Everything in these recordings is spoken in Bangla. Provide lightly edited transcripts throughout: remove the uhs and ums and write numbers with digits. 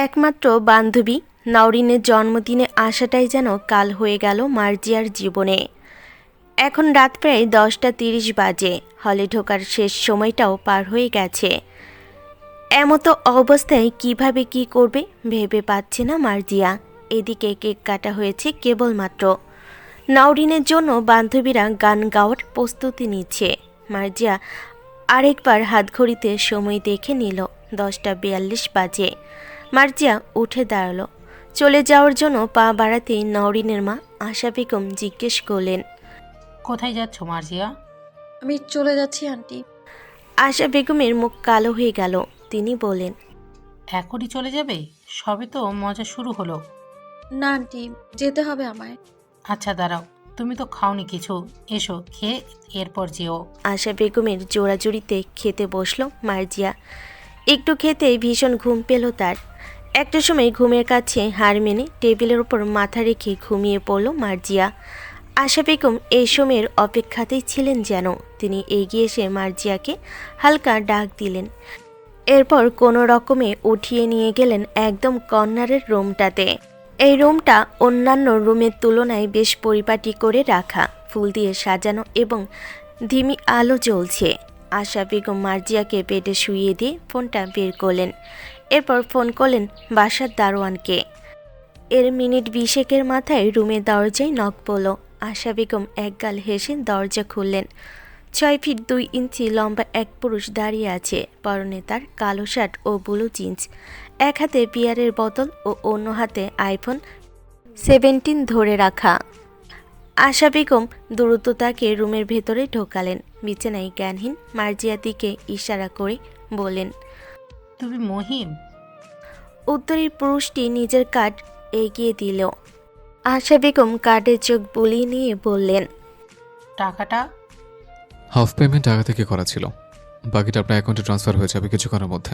একমাত্র বান্ধবী নওরিনের জন্মদিনে আসাটাই যেন কাল হয়ে গেল মার্জিয়ার জীবনে। এখন রাত প্রায় 10টা 30 বাজে। হলে ঢোকার শেষ সময়টাও পার হয়ে গেছে। এমতো অবস্থায় কিভাবে কি করবে ভেবে পাচ্ছে না মার্জিয়া। এদিকে কেক কাটা হয়েছে কেবলমাত্র। নওরিনের জন্য বান্ধবীরা গান গাওয়ার প্রস্তুতি নিচ্ছে। মার্জিয়া আরেকবার হাতঘড়িতে সময় দেখে নিল। 10টা 42 বাজে। মার্জিয়া উঠে দাঁড়ালো। চলে যাওয়ার জন্য পা বাড়াতেই নওরিনের মা আশা বেগম জিজ্ঞেস করলেন, কোথায় যাচ্ছ মার্জিয়া? আমি চলে যাচ্ছি আন্টি। আশা বেগমের মুখ কালো হয়ে গেল। তিনি বলেন, এখনই চলে যাবে? সবে তো মজা শুরু হলো। না আন্টি, যেতে হবে আমায়। আচ্ছা দাঁড়াও, তুমি তো খাওনি কিছু, এসো খেয়ে এরপর যেও। আশা বেগমের জোড়াজুড়িতে খেতে বসল মার্জিয়া। একটু খেতেই ভীষণ ঘুম পেল তার। একটা সময় ঘুমের কাছে হার মেনে টেবিলের ওপর মাথা রেখে ঘুমিয়ে পড়ল মার্জিয়া। আশা বেগম এই সময়ের অপেক্ষাতেই ছিলেন যেন। তিনি এগিয়ে এসে মার্জিয়াকে হালকা ডাক দিলেন। এরপর কোনো রকমে উঠিয়ে নিয়ে গেলেন একদম কর্নারের রুমটাতে। এই রুমটা অন্যান্য রুমের তুলনায় বেশ পরিপাটি করে রাখা, ফুল দিয়ে সাজানো এবং ধিমি আলো জ্বলছে। আশা বেগম মার্জিয়াকে বেডে শুইয়ে দিয়ে ফোনটা বের করলেন। এরপর ফোন করলেন বাসার দারোয়ানকে। এর মিনিট 20 মাথায় রুমের দরজায় নক পড়ল। আশা বেগম একগাল হেসে দরজা খুললেন। 6 ফিট 2 ইঞ্চি লম্বা এক পুরুষ দাঁড়িয়ে আছে। পরনে তার কালো শার্ট ও ব্লু জিন্স। এক হাতে বিয়ারের বোতল ও অন্য হাতে আইফোন 17 ধরে রাখা। আশা বেগম দ্রুত তাকে রুমের ভেতরে ঢোকালেন। বিছানায় জ্ঞানহীন মার্জিয়ার দিকে ইশারা করে বললেন, তুমি মহিম? উত্তরের পুরুষটি নিজের কার্ড এগিয়ে দিল। আশা বেগম কার্ডে চোখ বুলিয়ে নিয়ে বললেন, টাকাটা? হাফ পেমেন্ট আগে থেকে করা ছিল, বাকিটা আপনার অ্যাকাউন্টে ট্রান্সফার হয়ে যাবে কিছুক্ষণের মধ্যে।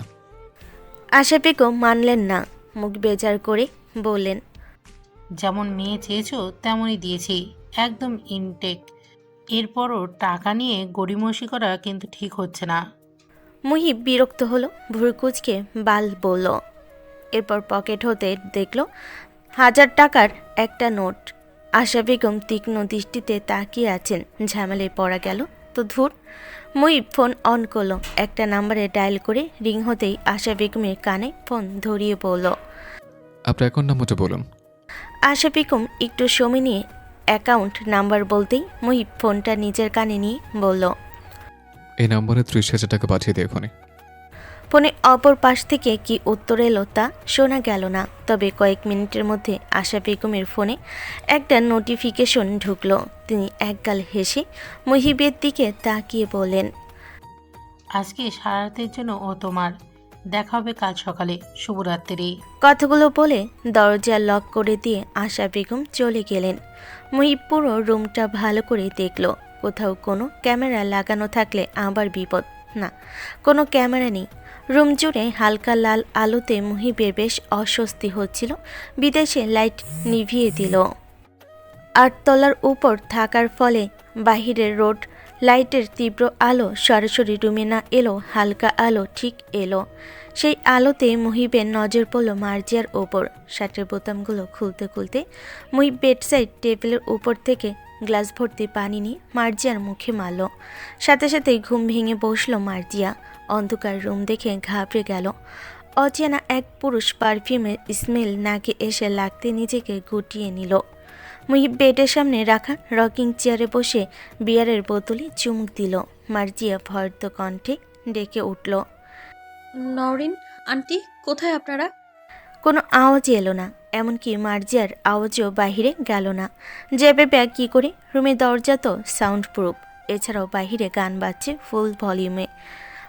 আশা বেগম মানলেন না। মুখ বেজার করে বললেন, যেমন মেয়ে চেয়েছো তেমনই দিয়েছি, একদম ইনটেক। এরপরও টাকা নিয়ে গড়িমসি করা কিন্তু ঠিক হচ্ছে না। মুহিব বিরক্ত হলো, ভুরকুচকে বাল বলল। এরপর পকেট হতে দেখল 1000 টাকার একটা নোট। আশা বেগম তীক্ষ্ণ দৃষ্টিতে তাকিয়ে আছেন। ঝামেলায় পড়া গেল তো ধুর। মুহিব ফোন অন করলো। একটা নাম্বারে ডায়াল করে রিং হতেই আশা বেগমের কানে ফোন ধরিয়ে বলল। আপনার অ্যাকাউন্ট নাম্বারটা বলুন। আশা বেগম একটু সময় নিয়ে অ্যাকাউন্ট নাম্বার বলতেই মুহিব ফোনটা নিজের কানে নিয়ে বলল, এই নম্বরে 30,000 টাকা পাঠিয়ে দিয়ে এখনই। ফোনে অপর পাশ থেকে কি উত্তর এলো তা শোনা গেল না। তবে কয়েক মিনিটের মধ্যে আশা বেগমের ফোনে একটা নোটিফিকেশন ঢুকলো। তিনি একগাল হেসে মুহিবের দিকে তাকিয়ে বললেন, আজকে সারা রাতের জন্য ও তোমার। দেখা হবে কাল সকালে। শুভরাত্রি। কথাগুলো বলে দরজা লক করে দিয়ে আশা বেগম চলে গেলেন। মুহিব পুরো রুমটা ভালো করে দেখল। কোথাও কোনো ক্যামেরা লাগানো থাকলে আবার বিপদ। না, কোনো ক্যামেরা নেই। রুম জুড়ে হালকা লাল আলোতে মুহিবের বেশ অস্বস্তি হচ্ছিল। বিদেশে লাইট নিভিয়ে দিল। 8 তলার উপর থাকার ফলে বাহিরের রোড লাইটের তীব্র আলো সরাসরি রুমে না এলো, হালকা আলো ঠিক এলো। সেই আলোতে মুহিবের নজর পড়ল মার্জিয়ার ওপর। শার্টের বোতামগুলো খুলতে খুলতে মুহিব বেডসাইড টেবিলের উপর থেকে গ্লাস ভর্তি পানি নিয়ে মার্জিয়ার মুখে মারল। সাথে সাথেই ঘুম ভেঙে বসল মার্জিয়া। অন্ধকার রুম দেখে ঘাবড়ে গেল। অচেনা এক পুরুষ পারফিউমের স্মেল নাকে এসে লাগতে নিজেকে গুটিয়ে নিল। মুহিব বেডের সামনে রাখা রকিং চেয়ারে বসে বিয়ারের বোতলে চুমুক দিল। মার্জিয়া ভয়ত কণ্ঠে ডেকে উঠল, নওরিন আন্টি, কোথায় আপনারা? কোনো আওয়াজ এলো না। এমনকি মার্জিয়ার আওয়াজও বাহিরে গেল না। জেবে ব্যাগ কী করে? রুমের দরজা তো সাউন্ড প্রুফ। এছাড়াও বাহিরে গান বাজছে ফুল ভলিউমে।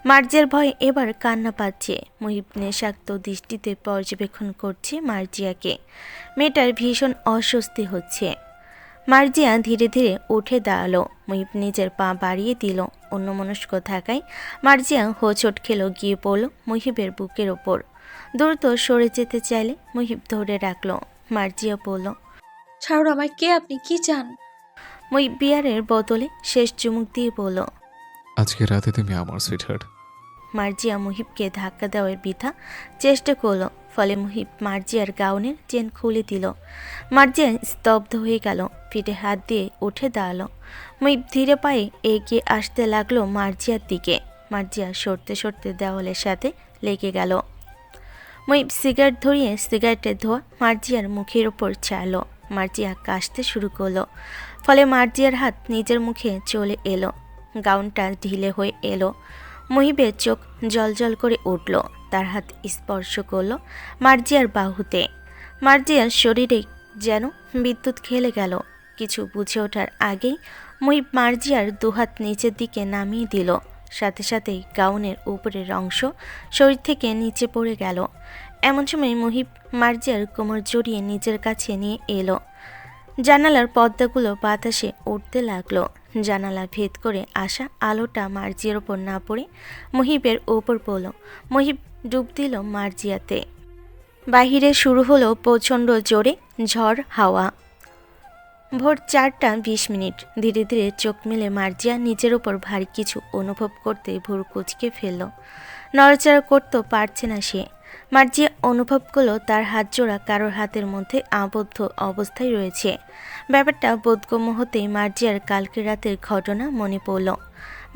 মার্জিয়ার ভয়ে এবার কান্না পাচ্ছে। মুহিব নেশাক্ত দৃষ্টিতে পর্যবেক্ষণ করছে মার্জিয়াকে। মেয়েটার ভীষণ অস্বস্তি হচ্ছে। মার্জিয়া ধীরে ধীরে উঠে দাঁড়ালো। মুহিব নিজের পা বাড়িয়ে দিল। অন্যমনস্ক থাকায় মার্জিয়া হোঁচট খেলো, গিয়ে পড়ল মুহিবের বুকের ওপর। দ্রুত সরে যেতে চাইলে মুহিব ধরে রাখল। মার্জিয়া বলল, ছাড়ুন আমায়, কে আপনি, কি চান? মুহিব বিয়ারের বোতলে শেষ চুমুক দিয়ে বলল, আজকে রাতে তুমি আমার সুইটহার্ট। মার্জিয়া মুহিবকে ধাক্কা দেওয়ার বৃথা চেষ্টা করলো, ফলে মুহিব মার্জিয়ার গাউনের চেন খুলে দিল। মার্জিয়া স্তব্ধ হয়ে গেল, পিঠে হাত দিয়ে উঠে দাঁড়ালো। মুহিব ধীরে পায়ে এগিয়ে আসতে লাগলো মার্জিয়ার দিকে। মার্জিয়া সরতে সরতে দেওয়ালের সাথে লেগে গেল। মুহিব সিগারেট ধরিয়ে সিগারেটের ধোঁয়া মার্জিয়ার মুখের ওপর ছাড়লো। মার্জিয়া কাশতে শুরু করলো, ফলে মার্জিয়ার হাত নিজের মুখে চলে এলো। গাউনটা ঢিলে হয়ে এলো। মুহিবের চোখ জলজল করে উঠল। তার হাত স্পর্শ করলো মার্জিয়ার বাহুতে। মার্জিয়ার শরীরে যেন বিদ্যুৎ খেলে গেল। কিছু বুঝে ওঠার আগেই মুহিব মার্জিয়ার দুহাত নিচের দিকে নামিয়ে দিল। সাথে সাথেই গাউনের উপরের অংশ শরীর থেকে নিচে পড়ে গেল। এমন সময় মুহিব মার্জিয়ার কোমর জড়িয়ে নিজের কাছে নিয়ে এলো। জানালার পর্দাগুলো বাতাসে উঠতে লাগলো। জানালা ভেদ করে আসা আলোটা মার্জিয়ার ওপর না পড়ে মুহিবের ওপর পড়ল। মুহিব ডুব দিল মার্জিয়াতে। বাহিরে শুরু হলো প্রচণ্ড জোরে ঝড় হাওয়া। ভোর 4:20। ধীরে ধীরে চোখ মেলে মার্জিয়া নিজের ওপর ভারী কিছু অনুভব করতে ভোর কুচকে ফেলল। নড়াচড়া করতে পারছে না সে। মার্জিয়া অনুভব করলো তার হাত জোড়া কারোর হাতের মধ্যে আবদ্ধ অবস্থায় রয়েছে। ব্যাপারটা বোধগম্য হতেই মার্জিয়ার কালকে রাতের ঘটনা মনে পড়ল।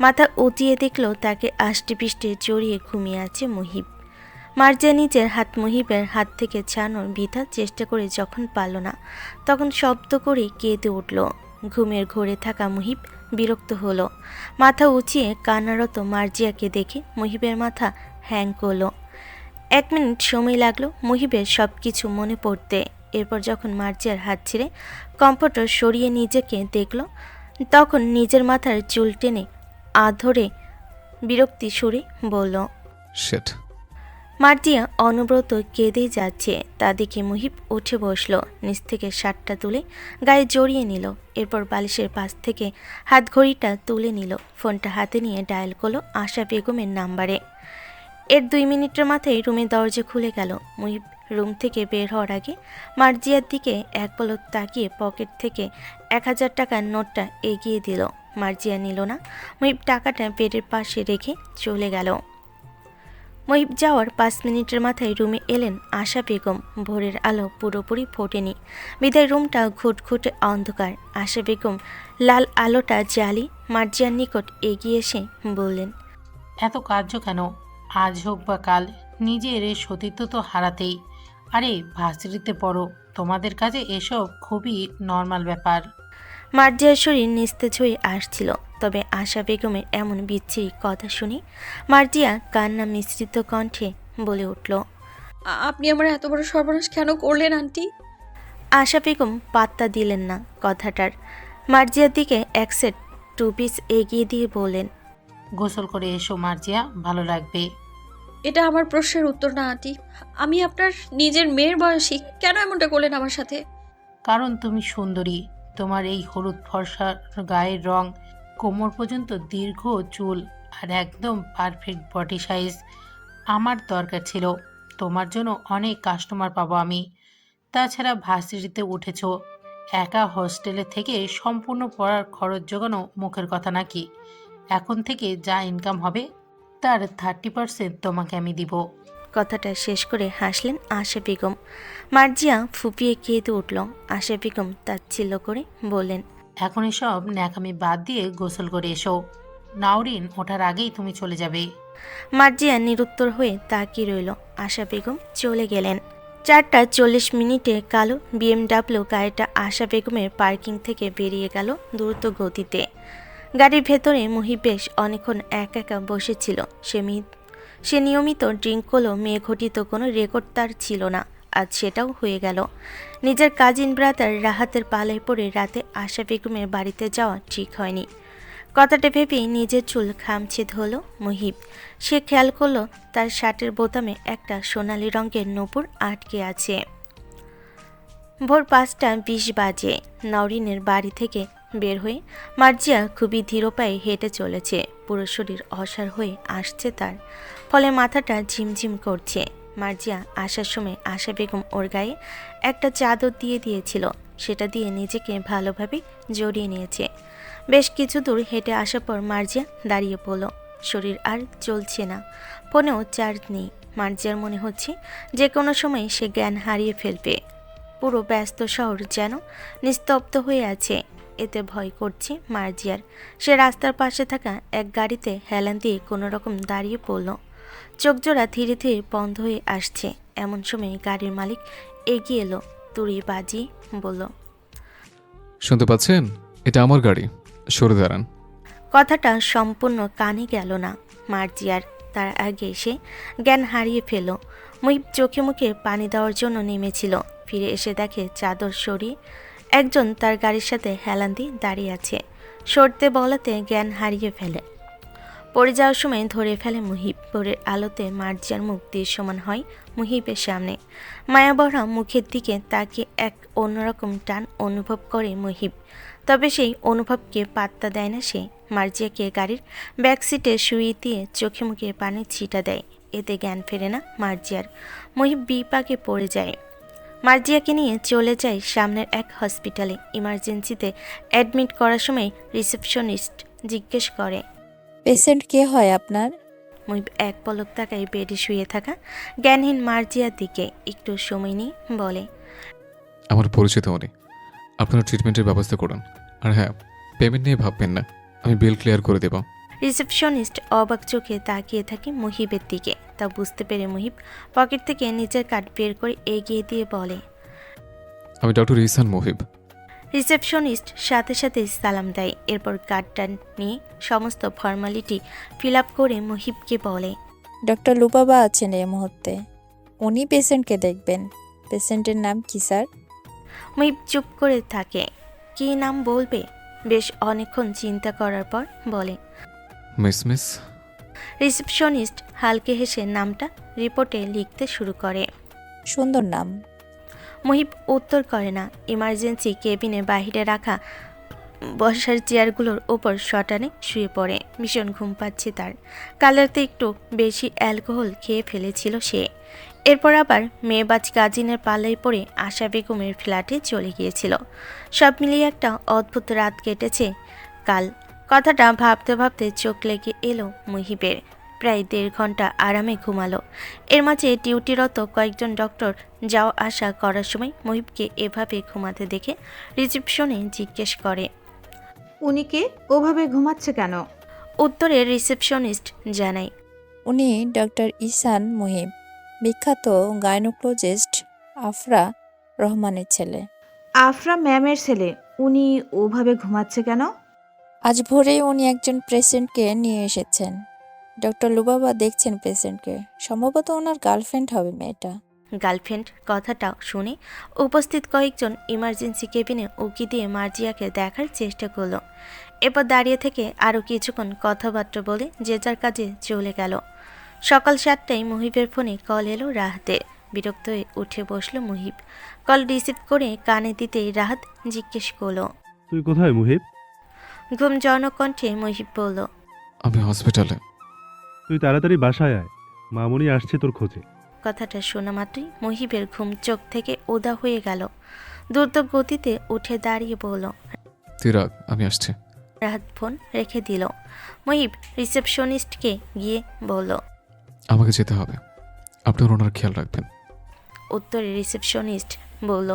মাথা উঁচিয়ে দেখল তাকে আষ্টেপৃষ্টে জড়িয়ে ঘুমিয়ে আছে মুহিব। মার্জিয়া নিজের হাত মুহিবের হাত থেকে ছাড়ানোর বৃথা চেষ্টা করে যখন পারল না, তখন শব্দ করে কেঁদে উঠল। ঘুমের ঘোরে থাকা মুহিব বিরক্ত হলো। মাথা উঁচিয়ে কান্নারত মার্জিয়াকে দেখে মুহিবের মাথা হ্যাং করলো। 1 মিনিট সময় লাগলো মুহিবের সব কিছু মনে পড়তে। এরপর যখন মার্জিয়ার হাত ছেড়ে কম্ফর্টার সরিয়ে নিজেকে দেখল, তখন নিজের মাথার চুল টেনে আধরে বিরক্তি সুরে বলল, শিট। মার্জিয়া অনবরত কেঁদেই যাচ্ছে। তা দেখে মুহিব উঠে বসল। নিচ থেকে শার্টটা তুলে গায়ে জড়িয়ে নিল। এরপর বালিশের পাশ থেকে হাত ঘড়িটা তুলে নিল। ফোনটা হাতে নিয়ে ডায়াল করলো আশা বেগমের নাম্বারে। এর 2 মিনিটের মাথায় রুমের দরজা খুলে গেল। মুহিব রুম থেকে বের হওয়ার আগে মার্জিয়ার দিকে এক পলক তাকিয়ে পকেট থেকে 1000 টাকার নোটটা এগিয়ে দিল। মার্জিয়া নিল না। মুহিব টাকাটা বেডের পাশে রেখে চলে গেল। মুহিব যাওয়ার 5 মিনিটের মাথায় রুমে এলেন আশা বেগম। ভোরের আলো পুরোপুরি ফোটেনি, বিদায় রুমটা ঘুটঘুটে অন্ধকার। আশা বেগম লাল আলোটা জ্বালি মার্জিয়ার নিকট এগিয়ে এসে বললেন, এত কার্য কেন? আজ হোক বা কাল নিজের এই সতীত্ব তো হারাতেই। আরে ভার্সিটিতে পড়ো, তোমাদের কাছে এসব খুবই নর্মাল ব্যাপার। মার্জিয়ার শরীর নিস্তেজ হয়ে আসছিল। তবে আশা বেগমের এমন বিচ্ছিরি কথা শুনে মার্জিয়া কান্না মিশ্রিত কণ্ঠে বলে উঠল, আপনি আমার এত বড় সর্বনাশ কেন করলেন আন্টি? আশা বেগম পাত্তা দিলেন না কথাটার। মার্জিয়ার দিকে 1 সেট 2 পিস এগিয়ে দিয়ে বললেন, গোসল করে এসো মার্জিয়া, ভালো লাগবে। এটা আমার প্রশ্নের উত্তর না আন্টি। আমি আপনার নিজের মেয়ের বয়সী, কেন এমনটা করলেন আমার সাথে? কারণ তুমি সুন্দরী। তোমার এই হলুদ ফর্সার গায়ের রং, কোমর পর্যন্ত দীর্ঘ চুল আর একদম পারফেক্ট বডি সাইজ। আমার দরকার ছিল। তোমার জন্য অনেক কাস্টমার পাবো আমি। তাছাড়া ভার্সিটিতে উঠেছ, একা হস্টেলে থেকে সম্পূর্ণ পড়ার খরচ জোগানো মুখের কথা নাকি? এখন থেকে যা ইনকাম হবে তার 30% তোমাকে আমি দিব। কথাটা শেষ করে হাসলেন আশা বেগম। মার্জিয়া ফুপিয়ে কেঁদে উঠল। আশা বেগম তাচ্ছিল্য করে বললেন, এখন এসব ন্যাকামি বাদ দিয়ে গোসল করে এসো। নাওরিন ওঠার আগেই তুমি চলে যাবে। মার্জিয়া নিরুত্তর হয়ে তাকিয়ে রইল। আশা বেগম চলে গেলেন। 4:40 কালো BMW গাড়িটা আশা বেগমের পার্কিং থেকে বেরিয়ে গেল দ্রুত গতিতে। গাড়ির ভেতরে মুহিব বেশ অনেকক্ষণ একা বসেছিল। সে নিয়মিত ড্রিঙ্ক করলেও মেয়ে ঘটিত কোনো রেকর্ড তার ছিল না। আজ সেটাও হয়ে গেল। নিজের কাজিন ব্রাদার রাহাতের পালায় পড়ে রাতে আশা বেগমের বাড়িতে যাওয়া ঠিক হয়নি। কথাটা ভেবেই নিজের চুল খামছে ধরল মুহিব। সে খেয়াল করলো তার শার্টের বোতামে একটা সোনালি রঙের নূপুর আটকে আছে। ভোর 5:20 বাজে। নওরিনের বাড়ি থেকে বের হয়ে মার্জিয়া খুবই ধীর পায়ে হেঁটে চলেছে। পুরো শরীর অসাড় হয়ে আসছে তার, ফলে মাথাটা ঝিমঝিম করছে। মার্জিয়া আসার সময় আশা বেগম ওর গায়ে একটা চাদর দিয়ে দিয়েছিল। সেটা দিয়ে নিজেকে ভালোভাবে জড়িয়ে নিয়েছে। বেশ কিছু দূর হেঁটে আসার পর মার্জিয়া দাঁড়িয়ে পড়ল। শরীর আর চলছে না, ফোনেও চার্জ নেই। মার্জিয়ার মনে হচ্ছে যে কোনো সময় সে জ্ঞান হারিয়ে ফেলবে। পুরো ব্যস্ত শহর যেন নিস্তব্ধ হয়ে আছে, এতে ভয় করছে মার্জিয়ার। সে রাস্তার পাশে থাকা এক গাড়িতে হেলান দিয়ে কোনো রকম দাঁড়িয়ে পড়ল। চোখজোড়া ধীরে ধীরে বন্ধ হয়ে আসছে। এমন সময় গাড়ির মালিক এগিয়ে এলো, তুড়ি বাজিয়ে বলল, শুনতে পাচ্ছেন? এটা আমার গাড়ি, সরে দাঁড়ান। কথাটা সম্পূর্ণ কানে গেল না মার্জিয়ার। তার আগে সে জ্ঞান হারিয়ে ফেল। মুহিব চোখে মুখে পানি দেওয়ার জন্য নেমেছিল, ফিরে এসে দেখে চাদর সরিয়ে একজন তার গাড়ির সাথে হেলান দিয়ে দাঁড়িয়ে আছে। সরতে বলাতে জ্ঞান হারিয়ে ফেলে। পড়ে যাওয়ার সময় ধরে ফেলে মুহিব। ভোরের আলোতে মার্জিয়ার মুখ দৃশ্যমান হয় মুহিবের সামনে। মায়াবরা মুখের দিকে তাকে এক অন্যরকম টান অনুভব করে মুহিব, তবে সেই অনুভবকে পাত্তা দেয় না সে। মার্জিয়াকে গাড়ির ব্যাক সিটে শুইয়ে দিয়ে চোখে মুখে পানির ছিটা দেয়, এতে জ্ঞান ফেরে না মার্জিয়ার। মুহিব বিপাকে পড়ে যায়। মার্জিয়াকে নিয়ে চলে যায় সামনের এক হসপিটালে। ইমার্জেন্সিতে অ্যাডমিট করার সময় রিসেপশনিস্ট জিজ্ঞেস করে, পেশেন্ট কে হয় আপনার? মুহিব এক পলক তাকায় বেডে শুয়ে থাকা জ্ঞানহীন মার্জিয়ার দিকে। একটু সময় নিয়ে বলে, আমার পরিচিত উনি, আপনারা ট্রিটমেন্টের ব্যবস্থা করুন। আর হ্যাঁ, পেমেন্ট নিয়ে ভাববেন না, আমি বিল ক্লিয়ার করে দেব। রিসেপশনিস্ট অবাক চোখে তাকিয়ে থাকে মুহিবের দিকে। তা বুঝতে পেরে মুহিব পকেট থেকে নিজের কার্ড বের করে এগিয়ে দিয়ে বলে, আমি ডক্টর ইহসান মুহিব। রিসেপশনিস্ট সাথে সাথে সালাম দেয়। এরপর কার্ডটা নিয়ে সমস্ত ফর্মালিটি ফিল আপ করে মুহিবকে বলে, ডক্টর লুবাবা আছেন এই মুহূর্তে, উনি পেশেন্টকে দেখবেন। পেশেন্টের নাম কি স্যার? মুহিব চুপ করে থাকে। কী নাম বলবে? বেশ অনেকক্ষণ চিন্তা করার পর বলে, মিস। রিসেপশনিস্ট হালকে হেসে নামটা রিপোর্টে লিখতে শুরু করে। সুন্দর নাম। মুহিব উত্তর করে না। ইমার্জেন্সি কেবিনে বাহিরে রাখা বসার চেয়ারগুলোর ওপর শটানে শুয়ে পড়ে। ভীষণ ঘুম পাচ্ছে তার। কাল রাতে একটু বেশি অ্যালকোহল খেয়ে ফেলেছিল সে। এরপর আবার মেয়েবাজ কাজিনের পাল্লায় পড়ে আশা বেগমের ফ্ল্যাটে চলে গিয়েছিল। সব মিলিয়ে একটা অদ্ভুত রাত কেটেছে কাল। কথাটা ভাবতে ভাবতে চোখ লেগে এলো মুহিবের। প্রায় 1.5 ঘন্টা আরামে ঘুমালো। এর মাঝে ডিউটিরত কয়েকজন ডক্টর যাওয়া আসা করার সময় মুহিবকে এভাবে ঘুমাতে দেখে রিসেপশনে জিজ্ঞেস করে। উনি কে? ওভাবে ঘুমাচ্ছে কেন? উত্তরে রিসেপশনিস্ট জানায়, উনি ডক্টর ইহসান মুহিব, বিখ্যাত গাইনোকোলজিস্ট আফরা রহমানের ছেলে। আফরা ম্যামের ছেলে। উনি ওভাবে ঘুমাচ্ছে কেন? আজ ভোরেই উনি একজন পেশেন্টকে নিয়ে এসেছেন। ডক্টর লুবাবা দেখছেন পেশেন্টকে। সম্ভবত ওনার গার্লফ্রেন্ড হবে মেয়েটা। গার্লফ্রেন্ড কথাটা শুনে উপস্থিত কয়েকজন ইমার্জেন্সি কেবিনে উকি দিয়ে মার্জিয়াকে দেখার চেষ্টা করলো। এরপর দাঁড়িয়ে থেকে আরও কিছুক্ষণ কথাবার্তা বলে যে যার কাজে চলে গেল। সকাল 7টায় মুহিবের ফোনে কল এলো রাহাতের। বিরক্ত হয়ে উঠে বসলো মুহিব। কল রিসিভ করে কানে দিতেই রাহাত জিজ্ঞেস করলো, তুই কোথায় মুহিব? ঘুমজনক কণ্ঠে মুহিব বলল, আমি হসপিটালে। তুই তাড়াতাড়ি বাসায় আয়, মামুনি আসছে তোর খোঁজে। কথাটা শোনা মাত্রই মুহিবের ঘুম চোখ থেকে উদা হয়ে গেল। দ্রুত গতিতে উঠে দাঁড়িয়ে বলল, তুই রাখ, আমি আসছি। রাহাত ফোন রেখে দিল। মুহিব রিসেপশনিস্টকে গিয়ে বলল, আমাকে যেতে হবে, আপনার ওনার খেয়াল রাখবেন। উত্তরে রিসেপশনিস্ট বলল,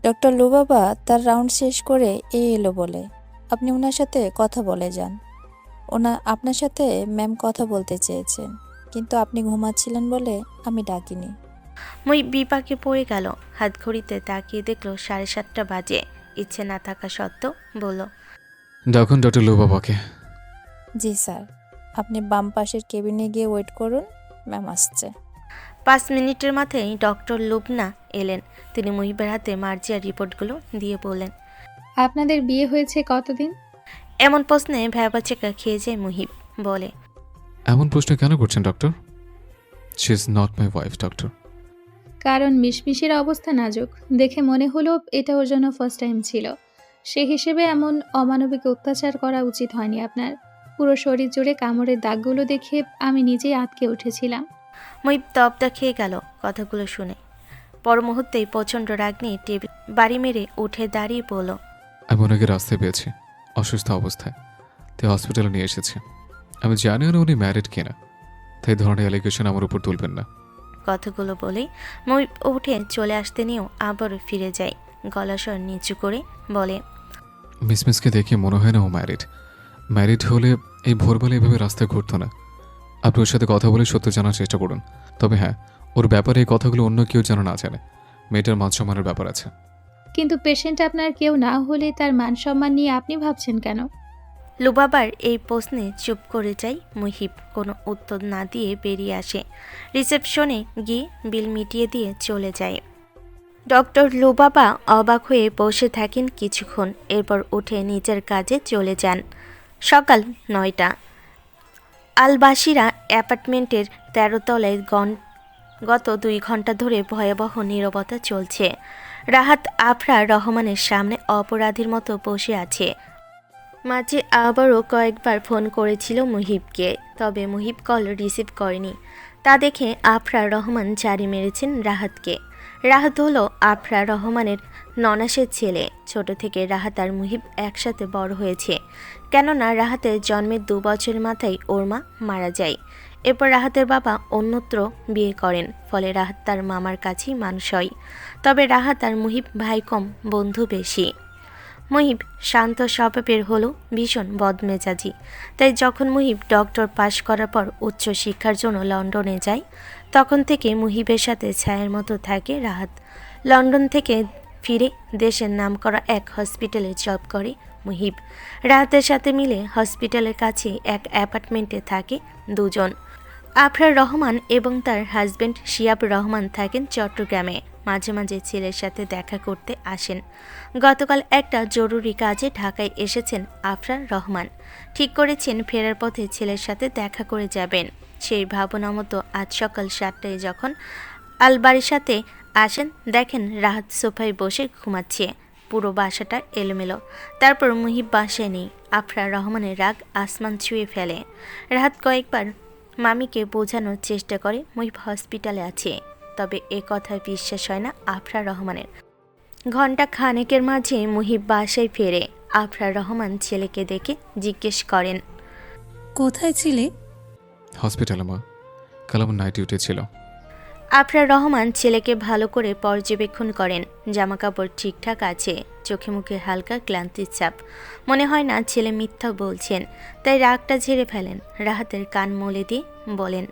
ডক্টর লুবাবা তার রাউন্ড শেষ করে এলো বলে আপনি ওনার সাথে কথা বলে যান। আপনার সাথে ম্যাম কথা বলতে চেয়েছেন, কিন্তু আপনি ঘুমাচ্ছিলেন বলে আমি ডাকিনি। মুহিব বিপাকে পড়ে গেল। হাত ঘড়িতে তাকিয়ে দেখলো 7:30 বাজে। ইচ্ছে না থাকা সত্ত্বেও বলল, ডাকুন ডক্টর লুবাবাকে। জি স্যার, আপনি বাম পাশের কেবিনে গিয়ে ওয়েট করুন, ম্যাম আসছে। 5 মিনিটের মাথায় ডক্টর লুবনা এলেন। তিনি মুহিবের হাতে মার্জিয়ার রিপোর্টগুলো দিয়ে বললেন, আপনাদের বিয়ে হয়েছে কতদিন? এমন প্রশ্নে ভ্যাবাচেকা খেয়ে যায় মুহিব। বলে, এমন প্রশ্ন কেন করছেন doctor? She is not my wife doctor. কারণ মিশমিশের অবস্থা নাজুক দেখে মনে হলো এটা ওর জন্য ফার্স্ট টাইম ছিল। সে হিসেবে এমন অমানবিক অত্যাচার করা উচিত হয়নি আপনার। পুরো শরীর জুড়ে কামড়ের দাগগুলো দেখে আমি নিজেই আটকে উঠেছিলাম। মুহিব তপ্তা খেয়ে গেল কথাগুলো শুনে। পর মুহূর্তেই প্রচণ্ড রাগ নিয়ে টেবিল বাড়ি মেরে উঠে দাঁড়িয়ে বলল, আমি ওনাকে রাস্তায় পেয়েছি, অসুস্থ অবস্থায়, তাই হসপিটালে নিয়ে এসেছি। আমি জানি না উনি ম্যারিড কিনা, তাই ধরনের অ্যালিগেশন আমার উপর তুলবেন না। কথাগুলো বলে মুহিব উঠে চলে আসতে নিয়েও আবারও ফিরে যায়। গলা স্বর নিচু করে বলে, মিসমিসকে দেখে মনে হয় না ও ম্যারিড। ম্যারিড হলে এই ভোরবেলা এভাবে রাস্তায় ঘুরতো না। আপনি ওর সাথে কথা বলে সত্য জানার চেষ্টা করুন। তবে হ্যাঁ, ওর ব্যাপারে এই কথাগুলো অন্য কেউ যেন না জানে। মেয়েটার মান সম্মানের ব্যাপার আছে। কিন্তু পেশেন্ট আপনার কেউ না হলে তার মান সম্মান নিয়ে আপনি ভাবছেন কেন? লুবাবার এই প্রশ্নে চুপ করে যায় মুহিব। কোনো উত্তর না দিয়ে বেরিয়ে আসে। রিসেপশনে গিয়ে বিল মিটিয়ে দিয়ে চলে যায়। ডক্টর লুবাবা অবাক হয়ে বসে থাকেন কিছুক্ষণ, এরপর উঠে নিজের কাজে চলে যান। সকাল 9টা। আলবাসিরা অ্যাপার্টমেন্টের 13 তলায় গত 2 ঘন্টা ধরে ভয়াবহ নীরবতা চলছে। রাহাত আফরা রহমানের সামনে অপরাধীর মতো বসে আছে। মাঝে আবারও কয়েকবার ফোন করেছিল মুহিবকে, তবে মুহিব কল রিসিভ করেনি। তা দেখে আফরা রহমান জারি মেরেছেন রাহাতকে। রাহাত হলো আফরা রহমানের ননাসের ছেলে। ছোট থেকে রাহাত আর মুহিব একসাথে বড় হয়েছে, কেননা রাহাতের জন্মের 2 বছরের মাথায় ওর মা মারা যায়। এরপর রাহাতের বাবা অন্যত্র বিয়ে করেন, ফলে রাহাত তার মামার কাছেই মানুষ হয়। তবে রাহাত আর মুহিব ভাই কম, বন্ধু বেশি। মুহিব শান্ত স্বভাবের হলেও ভীষণ বদমেজাজি। তাই যখন মুহিব ডক্টর পাশ করার পর উচ্চ শিক্ষার জন্য লন্ডনে যায়, তখন থেকে মুহিবের সাথে ছায়ার মতো থাকে রাহাত। লন্ডন থেকে ফিরে দেশের নামকরা এক হসপিটালে জব করে মুহিব। রাহাতের সাথে মিলে হসপিটালের কাছে এক অ্যাপার্টমেন্টে থাকে দুজন। আফরার রহমান এবং তার হাজবেন্ড শিয়াব রহমান থাকেন চট্টগ্রামে। মাঝে মাঝে ছেলের সাথে দেখা করতে আসেন। গতকাল একটা জরুরি কাজে ঢাকায় এসেছেন আফরার রহমান। ঠিক করেছেন ফেরার পথে ছেলের সাথে দেখা করে যাবেন। সেই ভাবনা মতো আজ সকাল 7টায় যখন আলবাড়ির সাথে আসেন, দেখেন রাহাত সোফায় বসে ঘুমাচ্ছে। পুরো বাসাটা এলোমেলো। তারপর মুহিব বাসায় নেই। আফরার রহমানের রাগ আসমান ছুঁয়ে ফেলে। রাহাত কয়েকবার মামিকে বোঝানোর চেষ্টা করে মুহিব হসপিটালে আছে, তবে এ কথায় বিশ্বাস হয় না আফরা রহমানের। ঘণ্টা খানেকের মাঝে মুহিব বাসায় ফেরে। আফরা রহমান ছেলেকে দেখে জিজ্ঞেস করেন, কোথায় ছিলে? হসপিটালে মা, কাল আমার নাইট ডিউটি ছিল। আফরা রহমান ছেলেকে ভালো করে পর্যবেক্ষণ করেন। জামাকাপড় ঠিকঠাক আছে, চোখে মুখে হালকা ক্লান্তির ছাপ। মনে হয় না ছেলে মিথ্যা বলছেন, তাই রাগটা ঝেড়ে ফেলেন। রাহাতের কান মলে দিয়ে বলেন,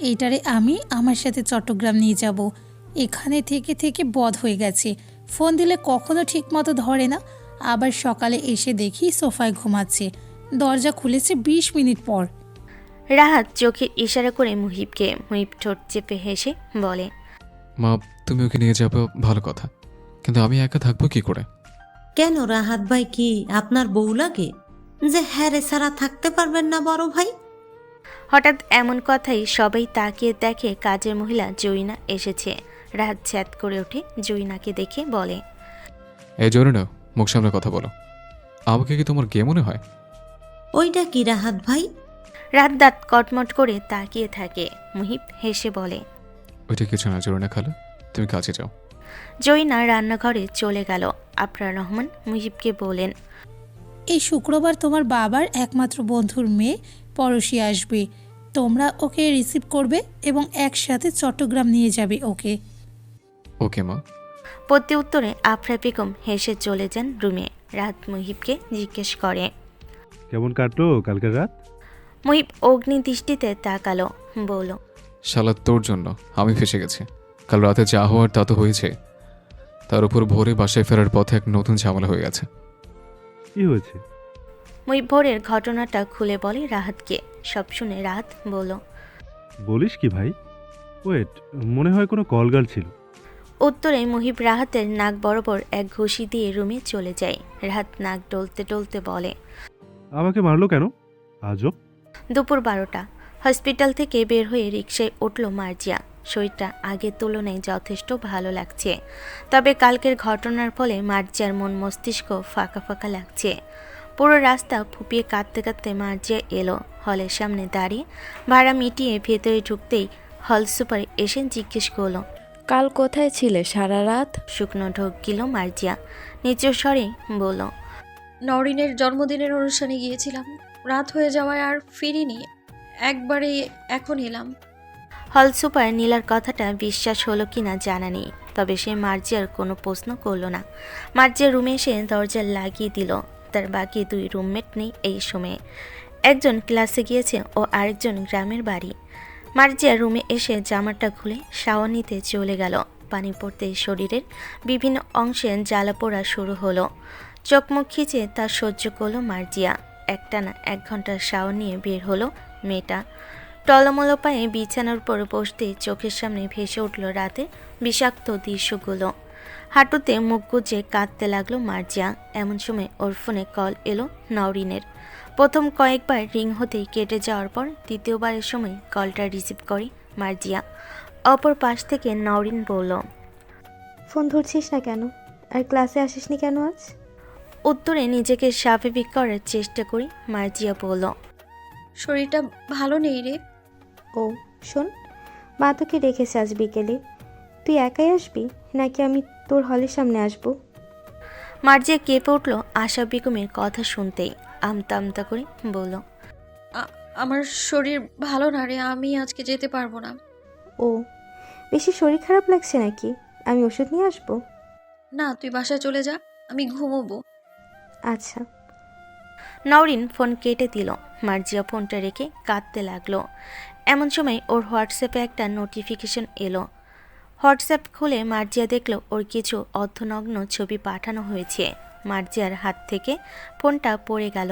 এইটারে আমি আমার সাথে চট্টগ্রাম নিয়ে যাব। এখানে থেকে থেকে বধ হয়ে গেছে। ফোন দিলে কখনো ঠিক মতো ধরে না। আবার সকালে এসে দেখি সোফায় ঘুমাচ্ছে। দরজা খুলেছে 20 মিনিট পর। রাহাত চোখের ইশারা করে মুহিবকে। মুহিব ঠোঁট চেপে হেসে বলে, মা, তুমি ওকে নিয়ে যাবে ভালো কথা, কিন্তু আমি একা থাকবো কি করে? কেন রাহাত ভাই কি আপনার বউ লাগে যে হ্যারে ছাড়া থাকতে পারবেন না বড় ভাই? হঠাৎ এমন কথাই সবাই তাকিয়ে দেখে কাজের মহিলা জয়িনা এসেছে। রাহাত ছ্যাদ করে ওঠে জয়িনাকে দেখে বলে, এই জন্য না, মুখ সামনে কথা বলো। আমাকে কি তোমার গে মনে হয়? ওইটা কি রাহাত ভাই? রাহাত দাঁত কটমট করে তাকিয়ে থাকে। মুহিব হেসে বলে, ওইটা কিছু না জরুরি না খালা, তুমি কাজে যাও। জয়িনা রান্নাঘরে চলে গেল। আফরা রহমান মুহিবকে বলেন, এই শুক্রবার তোমার বাবার একমাত্র বন্ধুর মেয়ে পরশি আসবে। তোমরা ওকে রিসিভ করবে এবং একসাথে চট্টগ্রাম নিয়ে যাবে ওকে। ওকে মা। প্রতি উত্তরে আফরা বেগম হেসে চলে যান রুমে। রাহাত মুহিবকে জিজ্ঞেস করে, কেমন কাটলো কালকের রাত? মুহিব অগ্নি দৃষ্টিতে তাকালো, বলল, শালা তোর জন্য আমি ফেসে গেছি। কাল রাতে যা হওয়ার তা তো হয়েছে, তার উপর ভোরে বাসায় ফেরার পথে এক নতুন ঝামেলা হয়ে গেছে। কি হয়েছে? মুহিব ভোরের ঘটনাটা খুলে বলে রাহাতকে। সব শুনে রাহাত বলল, বলিস কি ভাই? ওয়েট, মনে হয় কোনো কলগার্ল ছিল। উত্তরে মুহিব রাহাতের নাক বরাবর এক ঘুষি দিয়ে রুমে চলে যায়। রাহাত নাক ডলতে ডলতে বলে, আমাকে মারলো কেন? আজব। দুপুর 12টা। হসপিটাল থেকে বের হয়ে রিকশায় উঠল মার্জিয়া। শরীরটা আগের তুলনায় যথেষ্ট ভালো লাগছে, তবে কালকের ঘটনার ফলে মার্জিয়ার মন মস্তিষ্ক ফাঁকা ফাঁকা লাগছে। পুরো রাস্তা ফুপিয়ে কাঁদতে কাঁদতে মার্জিয়া এলো হলের সামনে দাঁড়িয়ে। ভাড়া মিটিয়ে ভেতরে ঢুকতেই হল সুপার এসে জিজ্ঞেস করলো, কাল কোথায় ছিলে সারা রাত? শুকনো ঢোক গিল মার্জিয়া। নিচু স্বরে বলল, নরিনের জন্মদিনের অনুষ্ঠানে গিয়েছিলাম। রাত হয়ে যাওয়ায় আর ফিরিনি, একবারে এখন এলাম। হল সুপার নীলার কথাটা বিশ্বাস হলো কিনা জানা নেই, তবে সে মার্জিয়ার কোনো প্রশ্ন করলো না। মার্জিয়া রুমে এসে দরজা লাগিয়ে দিল। তার বাকি 2 রুমমেট নেই এই সময়ে, একজন ক্লাসে গিয়েছে ও আরেকজন গ্রামের বাড়ি। মার্জিয়া রুমে এসে জামাটা খুলে শাওয়ার নিতে চলে গেল। পানি পড়তে শরীরের বিভিন্ন অংশে জ্বালা পোড়া শুরু হলো। চোখ মুখ খিচে তা সহ্য করলো মার্জিয়া। একটানা 1 ঘন্টার শাওয়ার নিয়ে বের হলো মেয়েটা। টলমলো পায়ে বিছানার উপর বসতে চোখের সামনে ভেসে উঠল রাতে বিষাক্ত দৃশ্যগুলো। হাঁটুতে মুখ গুজে কাঁদতে লাগলো মার্জিয়া। এমন সময় ওর ফোনে কল এলো নওরিনের। প্রথম কয়েকবার রিং হতেই কেটে যাওয়ার পর দ্বিতীয়বারের সময় কলটা রিসিভ করে মার্জিয়া। অপর পাশ থেকে নওরিন বলল, ফোন ধরছিস না কেন? আর ক্লাসে আসিসনি কেন আজ? উত্তরে নিজেকে স্বাভাবিক করার চেষ্টা করি মার্জিয়া বলল, শরীরটা ভালো নেই রে। ও শোন, মা তোকে রেখেছে আজ বিকেলে। তুই একাই আসবি নাকি আমি তোর হলের সামনে আসবো? মার্জিয়া কেঁপে উঠল আশা বেগমের কথা শুনতেই। আমতা আমতা করে বলল, আমার শরীর ভালো না রে, আমি আজকে যেতে পারবো না। ও বেশি শরীর খারাপ লাগছে নাকি? আমি ওষুধ নিয়ে আসবো? না, তুই বাসায় চলে যা, আমি ঘুমোবো। আচ্ছা। নওরিন ফোন কেটে দিল। মার্জিয়া ফোনটা রেখে কাঁদতে লাগলো। এমন সময় ওর হোয়াটসঅ্যাপে একটা নোটিফিকেশন এলো। হোয়াটসঅ্যাপ খুলে মার্জিয়া দেখলো ওর কিছু অর্ধনগ্ন ছবি পাঠানো হয়েছে। মার্জিয়ার হাত থেকে ফোনটা পড়ে গেল।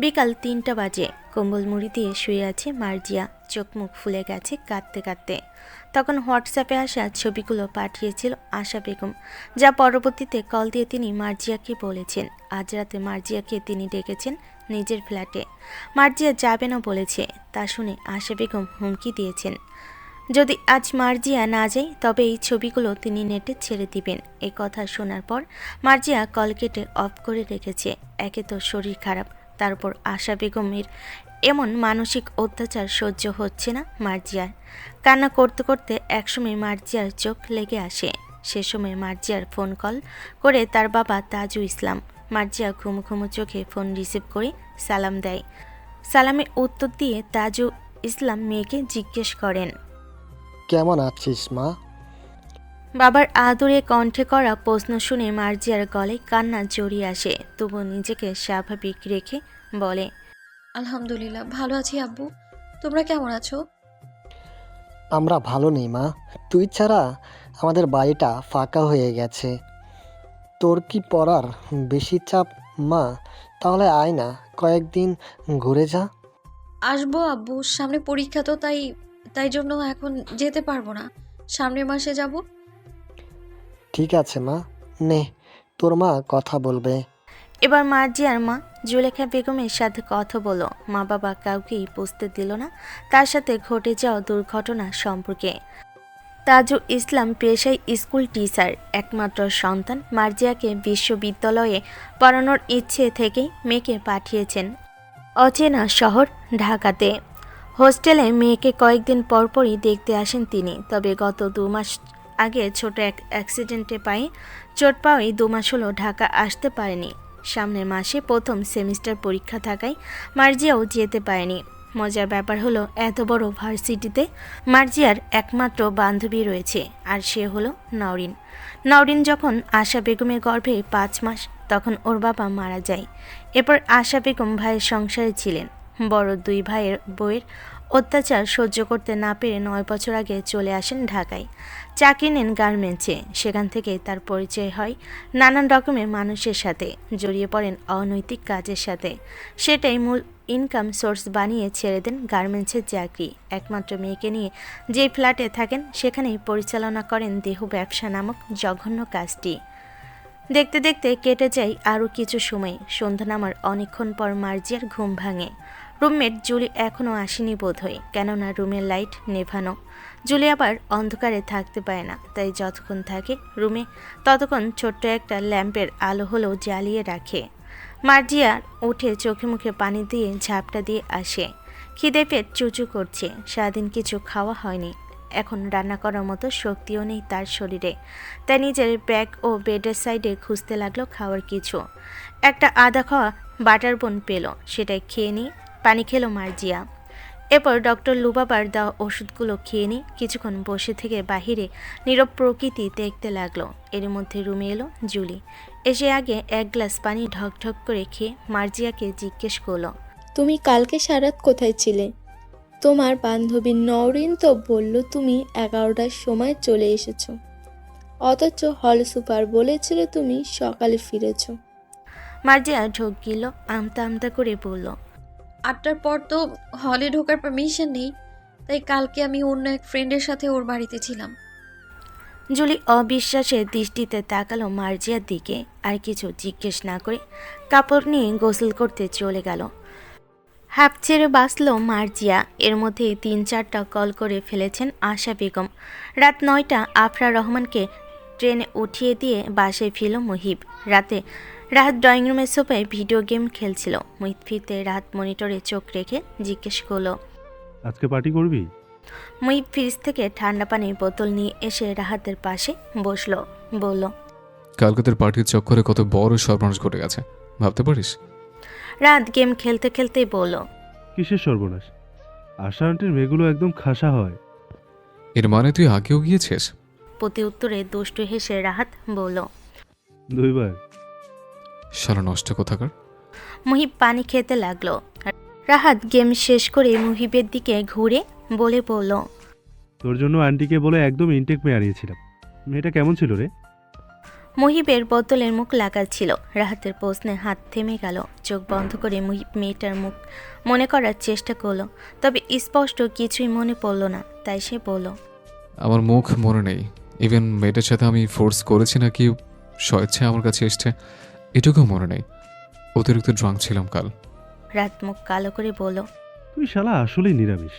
বিকাল 3টা বাজে। কম্বল মুড়ি দিয়ে শুয়ে আছে মার্জিয়া, চোখ মুখ ফুলে গেছে কাঁদতে কাঁদতে। তখন হোয়াটসঅ্যাপে আসা ছবিগুলো পাঠিয়েছিল আশা বেগম, যা পরবর্তীতে কল দিয়ে তিনি মার্জিয়াকে বলেছেন। আজ রাতে মার্জিয়াকে তিনি ডেকেছেন নিজের ফ্ল্যাটে। মার্জিয়া যাবে না বলেছে। তা শুনে আশা বেগম হুমকি দিয়েছেন, যদি আজ মার্জিয়া না যায় তবে এই ছবিগুলো তিনি নেটে ছেড়ে দিবেন। এ কথা শোনার পর মার্জিয়া কল কেটে অফ করে রেখেছে। একে তো শরীর খারাপ, তারপর আশা বেগমের এমন মানসিক অত্যাচার সহ্য হচ্ছে না মার্জিয়ার। কান্না করতে করতে একসময় মার্জিয়ার চোখ লেগে আসে। সে সময় মার্জিয়ার ফোন কল করে তার বাবা তাজু ইসলাম। মার্জিয়া ঘুমো ঘুমো চোখে ফোন রিসিভ করে সালাম দেয়। সালামের উত্তর দিয়ে তাজু ইসলাম মেয়েকে জিজ্ঞেস করেন, কেমন আছিস মা? বাবার আদরে কণ্ঠে করা প্রশ্ন শুনে মার্জিয়ার গলায় কান্না জড়িয়ে আসে। তবু নিজেকে স্বাভাবিক রেখে বলে, আলহামদুলিল্লাহ ভালো আছি আব্বু, তোমরা কেমন আছো? আমরা ভালো নেই মা, তুই ছাড়া আমাদের বাড়িটা ফাঁকা হয়ে গেছে। তোর কি পড়ার বেশি চাপ মা? তাহলে আয় না, কয়েকদিন ঘুরে যা। আসবো আব্বু, সামনে পরীক্ষা তো, তাই জন্য এখন যেতে পারবো না, সামনের মাসে যাব। ঠিক আছে মা, নে তোর মা কথা বলবে। এবার মার্জিয়ার মা জুলেখা বেগমের সাথে কথা বলো। মা বাবা কাউকেই বুঝতে দিল না তার সাথে ঘটে যাওয়া দুর্ঘটনা সম্পর্কে। তাজু ইসলাম পেশায় স্কুল টিচার, একমাত্র সন্তান। মার্জিয়াকে বিশ্ববিদ্যালয়ে পড়ানোর ইচ্ছে থেকেই মেয়েকে পাঠিয়েছেন অচেনা শহর ঢাকাতে। হোস্টেলে মেয়েকে কয়েকদিন পরপরই দেখতে আসেন তিনি। তবে গত 2 মাস আগে ছোট এক অ্যাক্সিডেন্টে পায়ে চোট পাওয়াই 2 মাস হলো ঢাকা আসতে পারেনি। সামনের মাসে প্রথম সেমিস্টার পরীক্ষা থাকায় মার্জিয়াও যেতে পারেনি। মজার ব্যাপার হলো এত বড় ভার্সিটিতে মার্জিয়ার একমাত্র বান্ধবী রয়েছে, আর সে হলো নওরিন। নওরিন যখন আশা বেগমের গর্ভে 5 মাস তখন ওর বাবা মারা যায়। এরপর আশা বেগম ভাইয়ের সংসারে ছিলেন। বড় 2 ভাইয়ের বউয়ের অত্যাচার সহ্য করতে না পেরে 9 বছর আগে চলে আসেন ঢাকায়। চাকরি নেন গার্মেন্টসে। সেখান থেকে তার পরিচয় হয় নানান রকমের মানুষের সাথে, জড়িয়ে পড়েন অনৈতিক কাজের সাথে। সেটাই মূল ইনকাম সোর্স বানিয়ে ছেড়ে দেন গার্মেন্টসের চাকরি। একমাত্র মেয়েকে নিয়ে যে ফ্ল্যাটে থাকেন সেখানেই পরিচালনা করেন দেহ ব্যবসা নামক জঘন্য কাজটি। দেখতে দেখতে কেটে যায় আরও কিছু সময়। সন্ধ্যা নামার অনেকক্ষণ পর মার্জিয়ার ঘুম ভাঙে। রুমমেট জুলি এখনও আসেনি বোধহয়, কেননা রুমের লাইট নেভানো। জুলি আবার অন্ধকারে থাকতে পারে না, তাই যতক্ষণ থাকে রুমে ততক্ষণ ছোট্ট একটা ল্যাম্পের আলো হলেও জ্বালিয়ে রাখে। মার্জিয়া উঠে চোখে মুখে পানি দিয়ে ঝাপটা দিয়ে আসে। খিদে পেট চুচু করছে, সারাদিন কিছু খাওয়া হয়নি। এখন রান্না করার মতো শক্তিও নেই তার শরীরে। তাই নিজের ব্যাগ ও বেডের সাইডে খুঁজতে লাগলো খাওয়ার কিছু। একটা আদা খাওয়া বাটার বোন পেল, সেটাই খেয়ে নিয়ে পানি খেলো মার্জিয়া। এরপর ডক্টর লুবাবার দেওয়া ওষুধগুলো খেয়ে নিয়ে কিছুক্ষণ বসে থেকে বাহিরে নীরব প্রকৃতি দেখতে লাগলো। এর মধ্যে রুমে এলো জুলি। এসে আগে এক গ্লাস পানি ঢকঢক করে খেয়ে মার্জিয়াকে জিজ্ঞেস করলো, তুমি কালকে সারাত কোথায় ছিলে? তোমার বান্ধবী নওরিন তো বলল তুমি 11টার সময় চলে এসেছো, অথচ হল সুপার বলেছিল তুমি সকালে ফিরেছো। মার্জিয়া ঢোক গিল আমতা আমতা করে বলল, 8টার পর তো হলে ঢোকার পারমিশন নেই, তাই কালকে আমি অন্য এক ফ্রেন্ডের সাথে ওর বাড়িতে ছিলাম। জুলি অবিশ্বাসের দৃষ্টিতে তাকালো মার্জিয়ার দিকে। আর কিছু জিজ্ঞেস না করে কাপড় নিয়ে গোসল করতে চলে গেল। হাঁপ ছেড়ে বাঁচল মার্জিয়া। এর মধ্যেই 3-4টা কল করে ফেলেছেন আশা বেগম। রাত 9টা আফরা রহমানকে ট্রেনে উঠিয়ে দিয়ে বাসায় ফিরল মুহিব। রাতে রাত ড্রয়িং রুমের সোফায় ভিডিও গেম খেলছিল। মুহিব ফিরতে রাত মনিটরে চোখ রেখে জিজ্ঞেস করলো, আজকে পার্টি করবি? মুহিব ফ্রিজ থেকে ঠান্ডা পানির বোতল নিয়ে এসে রাহাতের পাশে বসলো। বলল, কালকাতের পার্টির চক্করে কত বড় সর্বনাশ ঘটে গেছে ভাবতে পারিস? রাত গেম খেলতে খেলতেই বলল, কিসের সর্বনাশ? আশা আন্টির মেয়েগুলো একদম খাসা হয়। এর মানে তুই আগেও গিয়েছিস? প্রতি উত্তরে দুষ্টু হেসে রাহাত বলল, 2 বার। শালা নষ্ট কোথাকার। মুহিব পানি খেতে লাগলো। রাহাত গেম শেষ করে মুহিবের দিকে ঘুরে বলে বলল, তোর জন্য আন্টিকে বলে একদম ইনটেক মেয়ে আনিয়েছিলাম। মেয়েটা কেমন ছিল রে? মুহিবের বোতলের মুখ লাগাচ্ছিল। রাহাতের প্রশ্নে হাত থেমে গেল। চোখ বন্ধ করে মুহিব মেয়েটার মুখ মনে করার চেষ্টা করলো, তবে স্পষ্ট কিছুই মনে পড়ল না। তাই সে বলল, আমার মুখ মনে নেই। ইভেন মেয়েটার সাথে আমি ফোর্স করেছি নাকি স্বেচ্ছায় আমার কাছে এসছে এটুকু মনে নেই। অতিরিক্ত ড্রাঙ্ক ছিলাম কাল। রাত মুখ কালো করে বলল, তুই শালা আসলেই নিরামিষ।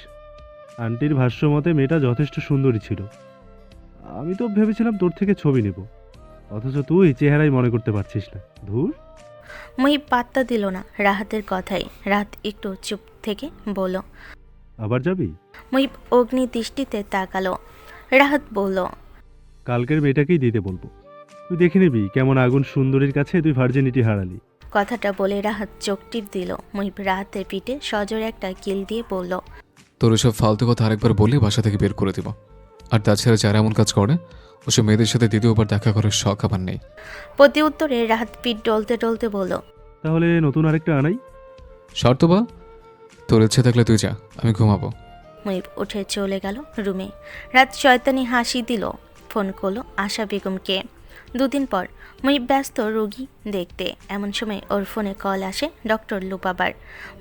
আন্টির ভাষ্য মতে মেয়েটা যথেষ্ট সুন্দরী ছিল। আমি তো ভেবেছিলাম তোর থেকে ছবি নেব, অথচ তুই চেহারাই মনে করতে পারছিস না। ধুর। মুহিব পাত্তা দিল না রাহাতের কথাই। রাত একটু চুপ থেকে বলল, আবার যাবি? মুহিব অগ্নি দৃষ্টিতে তাকালো। রাহাত বলল, কালকের মেয়েটাকেই দিতে বলবো। তুই দেখে নিবি কেমন আগুন সুন্দরীর কাছে তুই ভার্জিনিটি হারালি। কথাটা বলে রাহাত চোখ টিপ দিল। মুহিব রাহাতের পিঠে সজোরে একটা কিল দিয়ে বলল, তোর এসব ফালতু কথা আরেকবার বললে বাসা থেকে বের করে দিব। আর তাছাড়া যারা এমন কাজ করে ওসব মেয়েদের সাথে দ্বিতীয়বার দেখা করার শখ আবার নেই। প্রতি উত্তরে রাহাত পিঠ ডলতে ডলতে বলল, তাহলে নতুন আরেকটা আনাই? শর্ত বা? তোর ইচ্ছে থাকলে তুই যা, আমি ঘুমাবো। মুহিব উঠে চলে গেল রুমে। রাত শয়তানি হাসি দিল। ফোন করলো আশা বেগমকে। 2 দিন পর মুহিব ব্যস্ত রোগী দেখতে। এমন সময় ওর ফোনে কল আসে ডক্টর লুবাবার।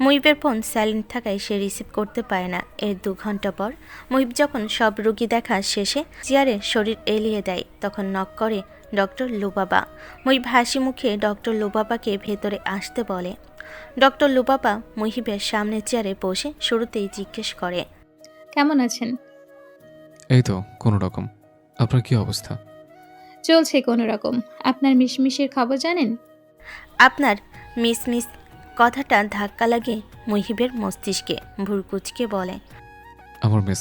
মুহিবের ফোন সাইলেন্ট থাকায় সে রিসিভ করতে পারে না। এর 2 ঘন্টা পর মুহিব যখন সব রোগী দেখা শেষে চেয়ারে শরীর এলিয়ে দেয়, তখন নক করে ডক্টর লুবাবা। মুহিব হাসি মুখে ডক্টর লুবাবাকে ভেতরে আসতে বলে। ডক্টর লুবাবা মুহিবের সামনে চেয়ারে বসে শুরুতেই জিজ্ঞেস করে, কেমন আছেন? এই তো কোনো রকম। আপনার কি অবস্থা? চলছে কোনো রকম। আপনার মিশমিশের খবর জানেন? আপনার মিস কথাটা ধাক্কা লাগে মুহিবের মস্তিষ্কে। ভুরকুচকে বলে, আমার মিস।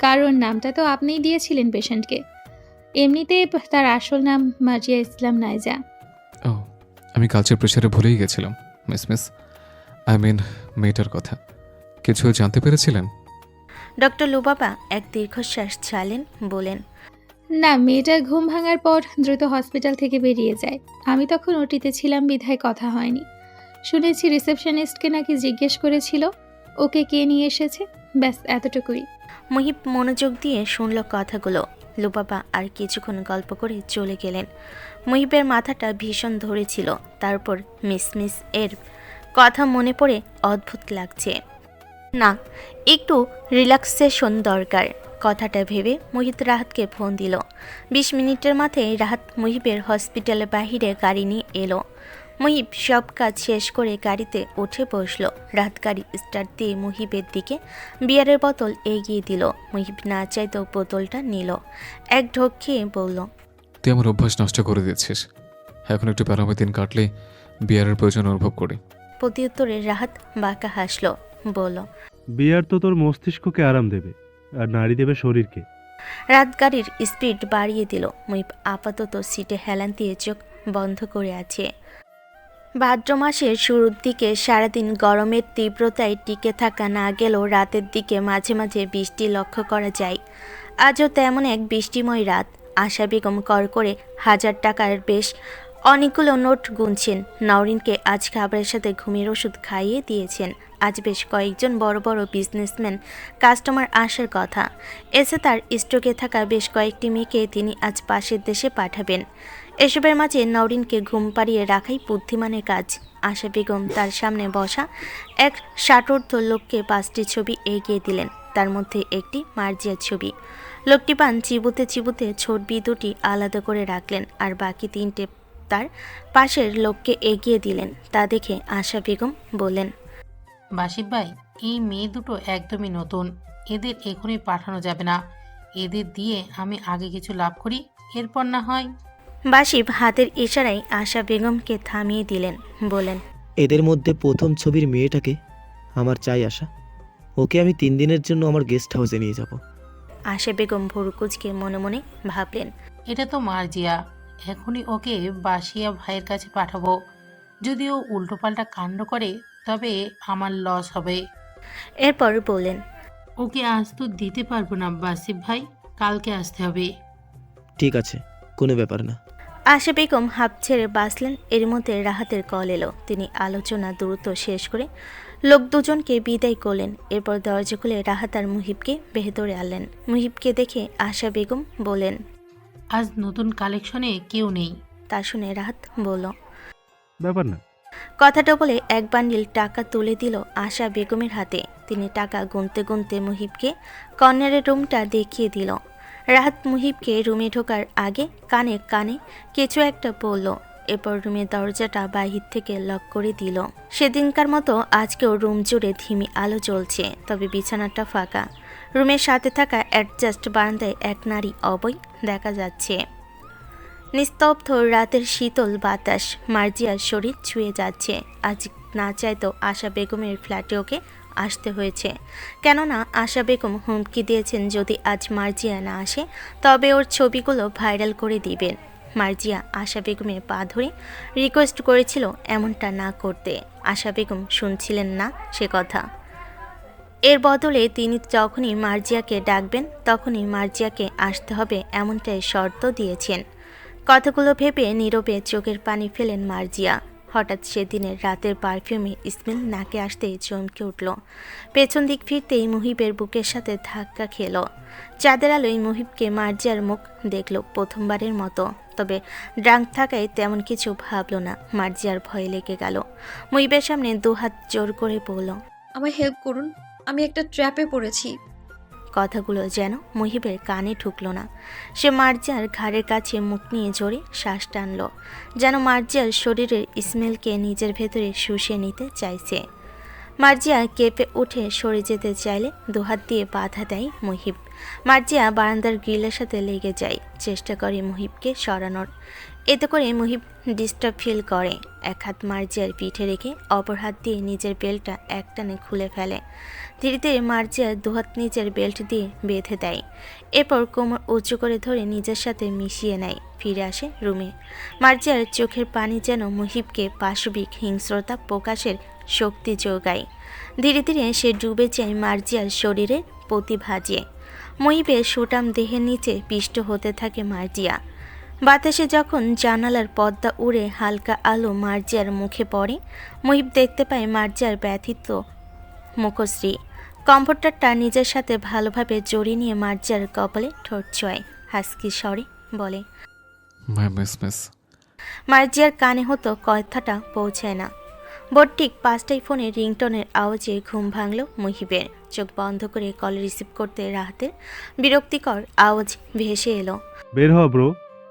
কারণ নামটা তো আপনিই দিয়েছিলেন পেশেন্টকে। এমনিতে তার আসল নাম মার্জিয়া ইসলাম নাইজা। ও, আমি কালচের প্রেশারে ভুলেই গেছিলাম। মিস আই মিন মেয়েটার কথা কিছু জানতে পেরেছিলেন? ডক্টর লুবাবা এক দীর্ঘশ্বাস ছাড়লেন, বলেন, না, মেয়েটার ঘুম ভাঙার পর দ্রুত হসপিটাল থেকে বেরিয়ে যায়। আমি তখন ওটিতে ছিলাম বিধায় কথা হয়নি। শুনেছি রিসেপশনিস্টকে নাকি জিজ্ঞেস করেছিল ওকে কে নিয়ে এসেছে। ব্যাস এতটুকুই। মুহিব মনোযোগ দিয়ে শুনল কথাগুলো। লুবাবা আর কিছুক্ষণ গল্প করে চলে গেলেন। মুহিবের মাথাটা ভীষণ ধরেছিল। তারপর মিস এর কথা মনে পড়ে অদ্ভুত লাগছে। না, একটু রিল্যাক্সেশন দরকার। কথাটা ভেবে মুহিব রাহাতকে ফোন দিল। 20 মিনিটের মাথায় রাহাত মুহিবের হসপিটালের বাহিরে গাড়ি নিয়ে এলো। মুহিব সব কাজ শেষ করে গাড়িতে উঠে বসলো। রাহাত গাড়ি স্টার্ট দিয়ে মুহিবের দিকে বিয়ারের বোতল এগিয়ে দিল। মুহিব না চাইতেও বোতলটা নিল। এক ঢোক খেয়ে বলল, তুই আমার অভ্যাস নষ্ট করে দিচ্ছিস। এখন একটু প্যারামে দিন কাটলেই বিয়ারের প্রয়োজন অনুভব করি। প্রত্যুত্তরে রাহাত বাঁকা হাসলো, বলল, বিয়ার তো তোর মস্তিষ্ককে আরাম দেবে, আর নারী দেবে শরীরকে। রাত গাড়ির স্পিড বাড়িয়ে দিল। মুহিব আপাতত সিটে হেলান দিয়ে চোখ বন্ধ করে আছে। ভাদ্র মাসের শুরুর দিকে সারাদিন গরমের তীব্রতায় টিকে থাকা না গেলেও রাতের দিকে মাঝে মাঝে বৃষ্টি লক্ষ্য করা যায়। আজও তেমন এক বৃষ্টিময় রাত। আশা বেগম কর করে 1000 টাকার বেশ অনেকগুলো নোট গুনছেন। নওরিনকে আজ খাবারের সাথে ঘুমের ওষুধ খাইয়ে দিয়েছেন। আজ বেশ কয়েকজন বড় বড় বিজনেসম্যান কাস্টমার আসার কথা। এসে তার স্টকে থাকা বেশ কয়েকটি মেয়েকে তিনি আজ পাশের দেশে পাঠাবেন। এসবের মাঝে নওরিনকে ঘুম পাড়িয়ে রাখাই বুদ্ধিমানের কাজ। আশা বেগম তার সামনে বসা এক ষাটোর্ধ্ব লোককে 5টি ছবি এগিয়ে দিলেন। তার মধ্যে একটি মার্জিয়ার ছবি। লোকটি পান চিবুতে চিবুতে ছবি দুটি আলাদা করে রাখলেন আর বাকি 3টে তার পাশের লোককে এগিয়ে দিলেন। তা দেখে আশা বেগম বললেন, বাসিব ভাই, এই মেয়ে দুটো একদমই নতুন, এদের এখনই পাঠানো যাবে না। এদের দিয়ে আমি আগে কিছু লাভ করি, এরপর না হয়। বাসিব হাতের ইশারায় আশা বেগমকে থামিয়ে দিলেন। বলেন, এদের মধ্যে প্রথম ছবির মেয়েটাকে আমার চাই আশা। ওকে আমি 3 দিনের জন্য আমার গেস্ট হাউসে নিয়ে যাব। আশা বেগম ভুরুকুচকে মনে মনে ভাবলেন, এটা তো মার্জিয়া, এখনই ওকে বাসিয়া ভাইয়ের কাছে পাঠাবো। যদি ও উল্টোপাল্টা কাণ্ড করে তবে আমার লস হবে। এরপর বললেন, ওকে আজ তো দিতে পারবো না বাসিব ভাই, কালকে আসতে হবে। ঠিক আছে, কোনো ব্যাপার না। আশা বেগম হাঁপ ছেড়ে বাঁচলেন। এর মধ্যে রাহাতের কল এলো। তিনি আলোচনা দ্রুত শেষ করে লোক দুজনকে বিদায় করলেন। এরপর দরজা খুলে রাহাত আর মুহিবকে ভেতরে আনলেন। মুহিবকে দেখে আশা বেগম বলেন, আজ নতুন কালেকশনে কেউ নেই। তা শুনে রাহাত বলল, ব্যাপার না। কথাটা বলে এক বান্ডিল টাকা তুলে দিল আশা বেগমের হাতে। তিনি টাকা গুনতে গুনতে মুহিবকে কর্নারের রুমটা দেখিয়ে দিল। রাহাত মুহিবকে রুমে ঢোকার আগে কানে কানে কিছু একটা বলল। এরপর রুমের দরজাটা বাহির থেকে লক করে দিল। সেদিনকার মতো আজকেও রুম জুড়ে ধিমি আলো জ্বলছে, তবে বিছানাটা ফাঁকা। রুমের সাথে থাকা অ্যাডজাস্ট বারান্দায় এক নারী অবৈ দেখা যাচ্ছে। নিস্তব্ধ রাতের শীতল বাতাস মার্জিয়ার শরীর ছুঁয়ে যাচ্ছে। আজ না চাইতো আশা বেগমের ফ্ল্যাটে ওকে আসতে হয়েছে। কেননা আশা বেগম হুমকি দিয়েছেন যদি আজ মার্জিয়া না আসে তবে ওর ছবিগুলো ভাইরাল করে দিবেন। মার্জিয়া আশা বেগমের পা ধরে রিকোয়েস্ট করেছিল এমনটা না করতে। আশা বেগম শুনছিলেন না সে কথা। এর বদলে তিনি যখনই মার্জিয়াকে ডাকবেন তখনই মার্জিয়াকে আসতে হবে এমনটাই শর্ত দিয়েছেন। কথাগুলো ভেবে নীরবে চোখের পানি ফেলেন মার্জিয়া। হঠাৎ সেদিনের রাতের পারফিউমে স্মেল নাকে আসতেই চমকে উঠল। পেছন দিক ফিরতেই মুহিবের বুকের সাথে ধাক্কা খেল। চাঁদের আলোয় মুহিবকে মার্জিয়ার মুখ দেখল প্রথমবারের মতো। তবে ড্রাঙ্ক থাকায় তেমন কিছু ভাবল না। মার্জিয়ার ভয় লেগে গেল। মুহিবের সামনে 2 হাত জোর করে বলল, আমায় হেল্প করুন, আমি একটা ট্র্যাপে পড়েছি। কথাগুলো যেন মুহিবের কানে ঢুকল না। সে মার্জিয়ার ঘাড়ের কাছে মুখ নিয়ে জোরে শ্বাস টানল, যেন মার্জিয়ার শরীরের স্মেলকে নিজের ভেতরে শুষে নিতে চাইছে। মার্জিয়া কেঁপে উঠে সরে যেতে চাইলে 2 হাত দিয়ে বাধা দেয় মুহিব। মার্জিয়া বারান্দার গ্রিলের সাথে লেগে যায়, চেষ্টা করে মুহিবকে সরানোর। এতে করে মুহিব ডিস্টার্ব ফিল করে। এক হাত মার্জিয়ার পিঠে রেখে অপর হাত দিয়ে নিজের বেল্টটা একটানে খুলে ফেলে। ধীরে ধীরে মার্জিয়ার 2 হাত নিজের বেল্ট দিয়ে বেঁধে দেয়। এরপর কোমর উঁচু করে ধরে নিজের সাথে মিশিয়ে নেয়। ফিরে আসে রুমে। মার্জিয়ার চোখের পানি যেন মুহিবকে পাশবিক হিংস্রতা প্রকাশের শক্তি যোগায়। ধীরে ধীরে সে ডুবে যায় মার্জিয়ার শরীরের প্রতিভাজে। মুহিবের সুটাম দেহের নিচে পিষ্ট হতে থাকে মার্জিয়া। বাতাসে যখন জানালার পর্দা উড়ে হালকা আলো মার্জিয়ার মুখে পড়ে, মুহিব দেখতে পায় মার্জিয়ার ব্যথিত মুখশ্রী। কমফোর্টারটা নিজের সাথে ভালোভাবে জড়িয়ে নিয়ে মার্জিয়ার কপালে ঠোঁট ছোঁয়। হাসকি স্বরে বলে, মিস। মার্জিয়ার কানে হতো কথাটা পৌঁছায় না। বোর ঠিক 5টায় ফোনে রিংটনের আওয়াজে ঘুম ভাঙল মুহিবের। চোখ বন্ধ করে কল রিসিভ করতে রাহাতের বিরক্তিকর আওয়াজ ভেসে এলো, বের হ ব্রো,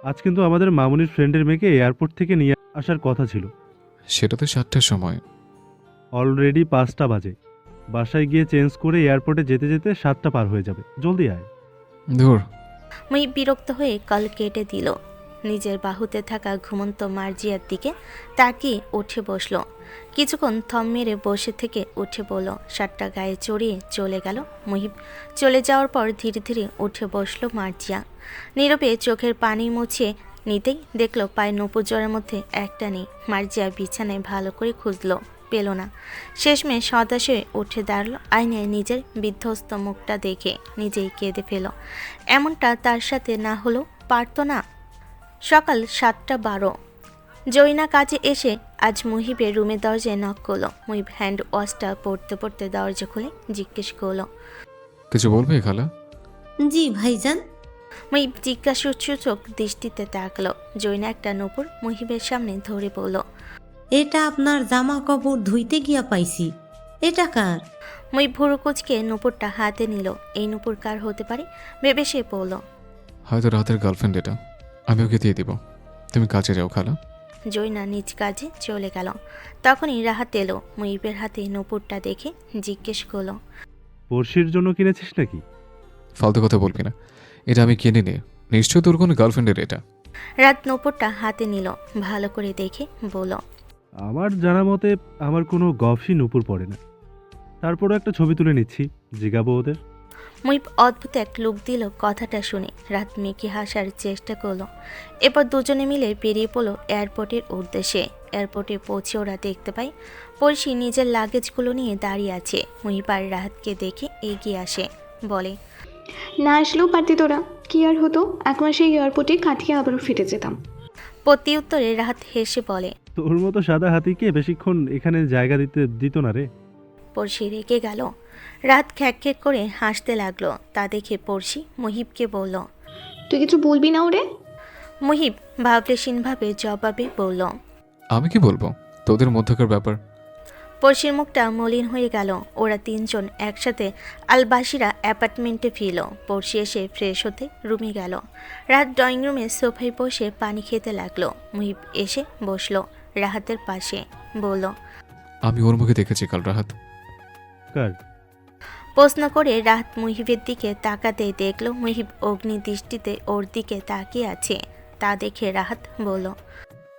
আজ কিন্তু আমাদের মামুনির ফ্রেন্ডের মেয়েকে এয়ারপোর্ট থেকে নিয়ে আসার কথা ছিল। সেটা তো 7টার সময়। অলরেডি 5টা বাজে। বাসায় গিয়ে চেঞ্জ করে এয়ারপোর্টে যেতে যেতে 7টা পার হয়ে যাবে। জলদি আয়। ধুর। মুহিব বিরক্ত হয়ে কল কেটে দিল। নিজের বাহুতে থাকা ঘুমন্ত মার্জিয়ার দিকে তাকিয়ে উঠে বসলো। কিছুক্ষণ থম মেরে বসে থেকে উঠে পড়ল, শার্টটা গায়ে চড়িয়ে চলে গেল মুহিব। চলে যাওয়ার পর ধীরে ধীরে উঠে বসলো মার্জিয়া। নীরবে চোখের পানি মুছিয়ে নিতেই দেখলো পায়ের নপুজোড়ের মধ্যে একটা নেই। মার্জিয়া বিছানায় ভালো করে খুঁজলো, পেল না। শেষমেশ হতাশ হয়ে উঠে দাঁড়ালো। আয়নায় নিজের বিধ্বস্ত মুখটা দেখে নিজেই কেঁদে ফেল। এমনটা তার সাথে না হলেও পারতো না। সকাল 7:12। জয়না কাজে এসে আজ মুহিবের রুমের দরজায় নক করলো। মুহিব হ্যান্ড ওয়াশটা পড়তে পড়তে দরজা খুলে জিজ্ঞেস করলো, কিছু বলবে খালা? জি ভাইজান। মুহিব জিজ্ঞাসূচক দৃষ্টিতে তাকলো। জয়না একটা নূপুর মুহিবের সামনে ধরে বলল, এটা আপনার জামা কাপড় ধুইতে গিয়া পাইছি। এটা কার? মুহিব ভুরু কুচকে নূপুরটা হাতে নিল। এই নূপুর কার হতে পারে ভেবে সে বলল, হয়তো রাতের গার্লফ্রেন্ড এটা, আমি ওকে দিয়ে দিব। তুমি কাজে যাও খালা। জয়না নিজ কাজে চলে গেল। তখনই রাহাত এলো। মুহিবের হাতে নূপুরটা দেখে জিজ্ঞেস করলো, পড়শির জন্য কিনেছিস নাকি? ফালতু কথা বলবি না, এটা আমি কিনে নি। নিশ্চয় তোর কোনো গার্লফ্রেন্ডের এটা। রাত নূপুরটা হাতে নিল, ভালো করে দেখে বলল, আমার জানা মতে আমার কোনো গফসই নুপুর পড়ে না। তারপরও একটা ছবি তুলে নিচ্ছি, জিগাবো ওদের। মুহিব অদ্ভুত এক লুক দিল কথাটা শুনে। রাত মেকি হাসার চেষ্টা করলো। এরপর দুজনে মিলে বেরিয়ে পড়লো এয়ারপোর্টের উদ্দেশ্যে। এয়ারপোর্টে পৌঁছে ওরা দেখতে পায় পড়শি নিজের লাগেজগুলো নিয়ে দাঁড়িয়ে আছে। মুহিব আর রাহাতকে দেখে এগিয়ে আসে, বলে, না আসলেও পারতি তোরা, কি আর হতো, এক মাসে এয়ারপোর্টে কাটিয়ে আবারও ফিরে যেতাম। প্রতি উত্তরে রাহাত হেসে বলে, তোর মতো সাদা হাতিকে বেশিক্ষণ এখানে জায়গা দিত না রে। পড়শি রেগে গেল। রাত খ্যাক করে হাসতে লাগলো। তা দেখে পড়শি মুহিবকে বলল, তুই কিছু বলবি না ওরে? মুহিব ভাবলেশীনভাবে জবাবে বলল, আমি কি বলবো, তোদের মধ্যকার ব্যাপার। পড়শির মুখটা মলিন হয়ে গেল। ওরা তিনজন একসাথে আলবাসিরা অ্যাপার্টমেন্টে ফিরল। পড়শি এসে ফ্রেশ হতে রুমে গেল। রাত ড্রয়িং রুমে সোফায় বসে পানি খেতে লাগলো। মুহিব এসে বসলো রাহাতের পাশে, বলল, আমি ওর মুখে দেখেছি কাল রাহাত। কার? প্রশ্ন করে রাহাত মুহিবের দিকে তাকাতেই দেখলো মুহিব অগ্নি দৃষ্টিতে ওর দিকে তাকিয়ে আছে। তা দেখে রাহাত বলল,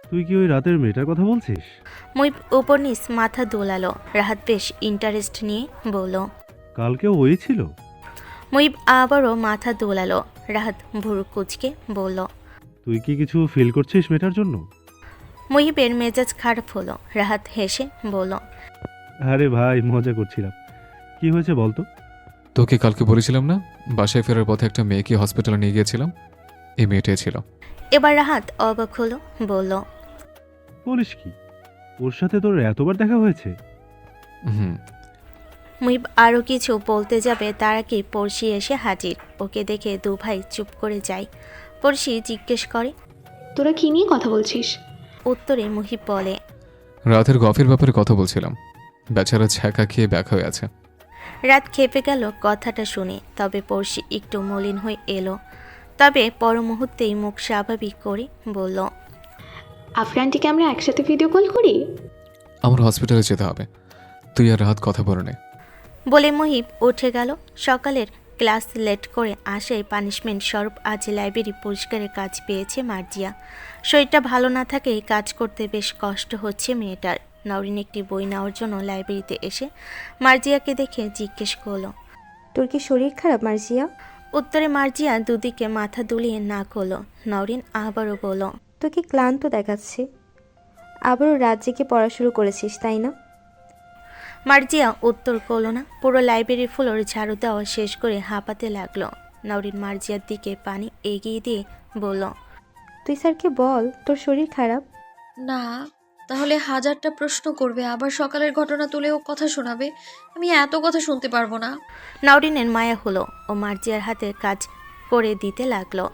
তুই কি ওই রাতের মেয়েটার কথা বলছিস? মুহিব উপর নিচ মাথা দোলালো। রাহাত বেশ ইন্টারেস্ট নিয়ে বলল, কালকেও ওই ছিল? মুহিব আবারও মাথা দোলালো। রাহাত ভুরু কুচকে বলল, তুই কি কিছু ফিল করছিস মেয়েটার জন্য? মুহিবের মেজাজ খারাপ হলো। রাহাত হেসে বলল, আরে ভাই, মজা করছিলাম। কি হয়েছে বলতো? তোকে কালকে বলেছিলাম না, বাসায় ফেরার পথে একটা মেয়েকে হসপিটালে নিয়ে গিয়েছিলাম, এই মেয়েটাই ছিল। এবার রাহাত অবাক হলো, বলল, বলিস কি, ওর সাথে তোর এতবার দেখা হয়েছে? হুম। মুহিব আরও কিছু বলতে যাবে তার আগে পড়শি এসে হাজির। ওকে দেখে দু ভাই চুপ করে যায়। পড়শি জিজ্ঞেস করে, তোরা কি নিয়ে কথা বলছিস? উত্তরে মুহিব বলে, রাতের গফের ব্যাপারে কথা বলছিলাম, বেচারা ছ্যাঁকা খেয়ে ব্যাক হয়ে আছে। রাত খেপে গেল কথাটা শুনে। তবে পড়শি একটু মলিন হয়ে এলো। তবে পর মুহূর্তেই মুখ স্বাভাবিক করে বলল, আফরানটিকে আমরা একসাথে ভিডিও কল করি? আমার হসপিটালে যেতে হবে, তুই আর রাত কথা বলে নে। বলে মুহিব উঠে গেল। সকালের ক্লাস লেট করে আসায় পানিশমেন্ট স্বরূপ আজ লাইব্রেরি পরিষ্কারের কাজ পেয়েছে মার্জিয়া। শরীরটা ভালো না থাকে কাজ করতে বেশ কষ্ট হচ্ছে মেয়েটার। নওরিন একটি বই নেওয়ার জন্য লাইব্রেরিতে এসে মার্জিয়াকে দেখে জিজ্ঞেস করলো, তোর কি শরীর খারাপ মার্জিয়া? উত্তরে মার্জিয়া দুদিকে মাথা দুলিয়ে না করলো। নওরিন আবারও বলল, তোকে ক্লান্ত দেখাচ্ছে। আবারও রাত জেগে পড়া শুরু করেছিস তাই না? মার্জিয়া উত্তর করলো না। পুরো লাইব্রেরি ফ্লোর ঝাড়ু দেওয়া শেষ করে হাঁপাতে লাগলো। নওরিন মার্জিয়ার দিকে পানি এগিয়ে দিয়ে বলল, তুই স্যারকে বল তোর শরীর খারাপ। না, তাহলে হাজারটা প্রশ্ন করবে, আবার সকালের ঘটনা তুলেও কথা শোনাবে। আমি এত কথা শুনতে পারবো না। নওরিনের মায়া হলো। ও মার্জিয়ার হাতে কাজ করে দিতে লাগলো।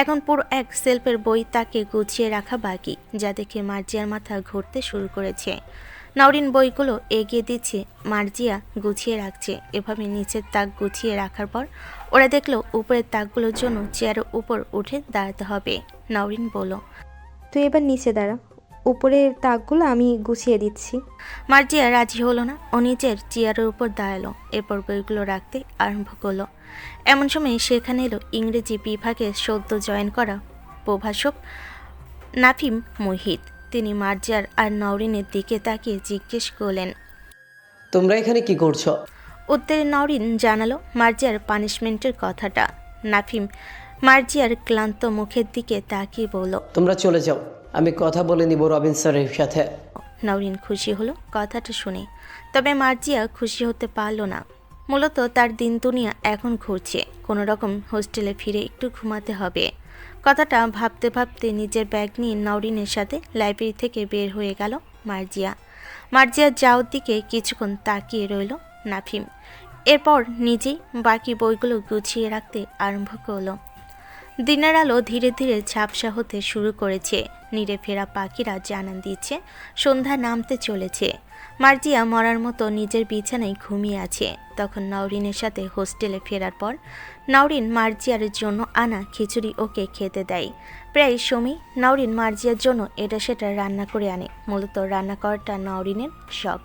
এখন পুরো এক সেলফের বই তাকে গুছিয়ে রাখা বাকি, যা দেখে মার্জিয়ার মাথা ঘুরতে শুরু করেছে। নওরিন বইগুলো এগিয়ে দিচ্ছে, মার্জিয়া গুছিয়ে রাখছে। এভাবে নিচের তাক গুছিয়ে রাখার পর ওরা দেখলো উপরের তাকগুলোর জন্য চেয়ারের উপর উঠে দাঁড়াতে হবে। নওরিন বলল, তুই এবার নিচে দাঁড়া, উপরের তাকগুলো আমি গুছিয়ে দিচ্ছি। মার্জিয়া রাজি হলো না। ও নিচের চেয়ারের উপর দাঁড়ালো। এরপর বইগুলো রাখতে আরম্ভ করলো। এমন সময় সেখানে এলো ইংরেজি বিভাগে সদ্য জয়েন করা প্রভাষক নাফিম মুহিত। তিনি মার্জিয়ার আর নওরিনের দিকে তাকিয়ে জিজ্ঞেস করলেন, তোমরা এখানে কি করছো? উত্তরে নওরিন জানালো মার্জিয়ার পানিশমেন্টের কথাটা। নাফিম মার্জিয়ার ক্লান্ত মুখের দিকে তাকিয়ে বলল, তোমরা চলে যাও, আমি কথা বলে নিব রবিন স্যারের সাথে। নওরিন খুশি হলো কথাটা শুনে, তবে মার্জিয়া খুশি হতে পারল না। মূলত তার দিন দুনিয়া এখন ঘুরছে, কোনো রকম হোস্টেলে ফিরে একটু ঘুমাতে হবে। কথাটা ভাবতে ভাবতে নিজের ব্যাগ নিয়ে নওরিনের সাথে লাইব্রেরি থেকে বের হয়ে গেল মার্জিয়া। মার্জিয়ার যাওয়ার দিকে কিছুক্ষণ তাকিয়ে রইল নাফিম, এরপর নিজেই বাকি বইগুলো গুছিয়ে রাখতে আরম্ভ করলো। দিনের আলো ধীরে ধীরে ঝাপসা হতে শুরু করেছে। নীড়ে ফেরা পাখিরা জানান দিচ্ছে সন্ধ্যা নামতে চলেছে। মার্জিয়া মরার মতো নিজের বিছানায় ঘুমিয়ে আছে। তখন নওরিনের সাথে হোস্টেলে ফেরার পর নওরিন মার্জিয়ার জন্য আনা খিচুড়ি ওকে খেতে দেয়। প্রায় সময় নওরিন মার্জিয়ার জন্য এটা সেটা রান্না করে আনে। মূলত রান্না করাটা নওরিনের শখ।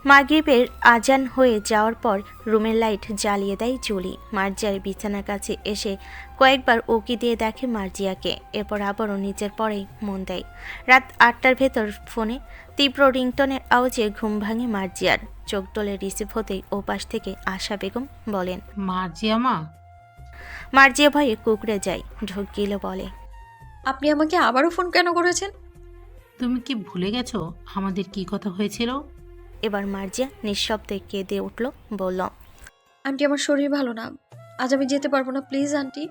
মাগরিবের আজান হয়ে যাওয়ার পর রুমের লাইট জ্বালিয়ে দেয় জুলি। মার্জিয়ার বিছানার কাছে এসে কয়েকবার উকি দিয়ে দেখে মার্জিয়াকে, এরপর আবারও নিজের পরেই মন দেয়। রাত 8টার ভেতর ফোনে তীব্র রিংটনের আওয়াজে ঘুম ভাঙে মার্জিয়ার। চোখ টলে রিসিভ হতেই ওপাশ থেকে আশা বেগম বলেন, মার্জিয়া মা। মার্জিয়া ভয়ে কুকড়ে যায়, ঢোক গিলে বলে, আপনি আমাকে আবারও ফোন কেন করেছেন? তুমি কি ভুলে গেছো আমাদের কি কথা হয়েছিল? এবার মার্জিয়া নিঃশব্দে কেঁদে উঠল, বলল, আন্টি আমার শরীর ভালো না, আজ আমি যেতে পারবো না, প্লিজ আন্টি।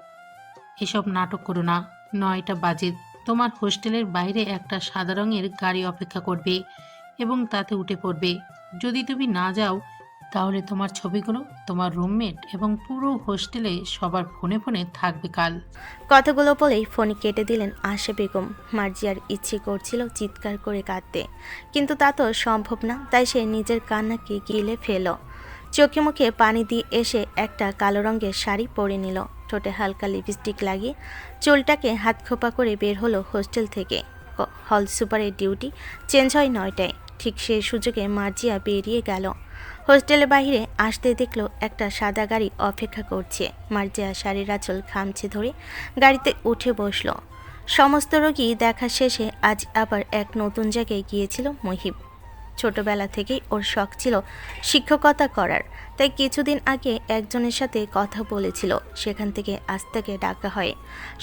এসব নাটক করো না। 9টা বাজে, তোমার হোস্টেলের বাইরে একটা সাদা রঙের গাড়ি অপেক্ষা করবে এবং তাতে উঠে পড়বে। যদি তুমি না যাও তাহলে তোমার ছবিগুলো তোমার রুমমেট এবং পুরো হোস্টেলে সবার ফোনে ফোনে থাকবে কাল। কথাগুলো বলেই ফোন কেটে দিলেন আশা বেগম। মার্জিয়ার ইচ্ছে করছিল চিৎকার করে কাঁদতে, কিন্তু তা তো সম্ভব না। তাই সে নিজের কান্নাকে গিলে ফেল। চোখে মুখে পানি দিয়ে এসে একটা কালো রঙের শাড়ি পরে নিল। ঠোঁটে হালকা লিপস্টিক লাগিয়ে চুলটাকে হাত খোপা করে বের হলো হোস্টেল থেকে। হল সুপারের ডিউটি চেঞ্জ হয় 9টায়। ঠিক সেই সুযোগে মার্জিয়া বেরিয়ে গেল। হোস্টেলের বাইরে আসতে দেখলো একটা সাদা গাড়ি অপেক্ষা করছে। মার্জিয়া শাড়ির আঁচল খামচে ধরে গাড়িতে উঠে বসলো। সমস্ত রোগী দেখা শেষে আজ আবার এক নতুন জায়গায় গিয়েছিল মহিব। ছোটবেলা থেকেই ওর শখ ছিল শিক্ষকতা করার, তাই কিছুদিন আগে একজনের সাথে কথা বলেছিল। সেখান থেকে আজ তাকে ডাকা হয়।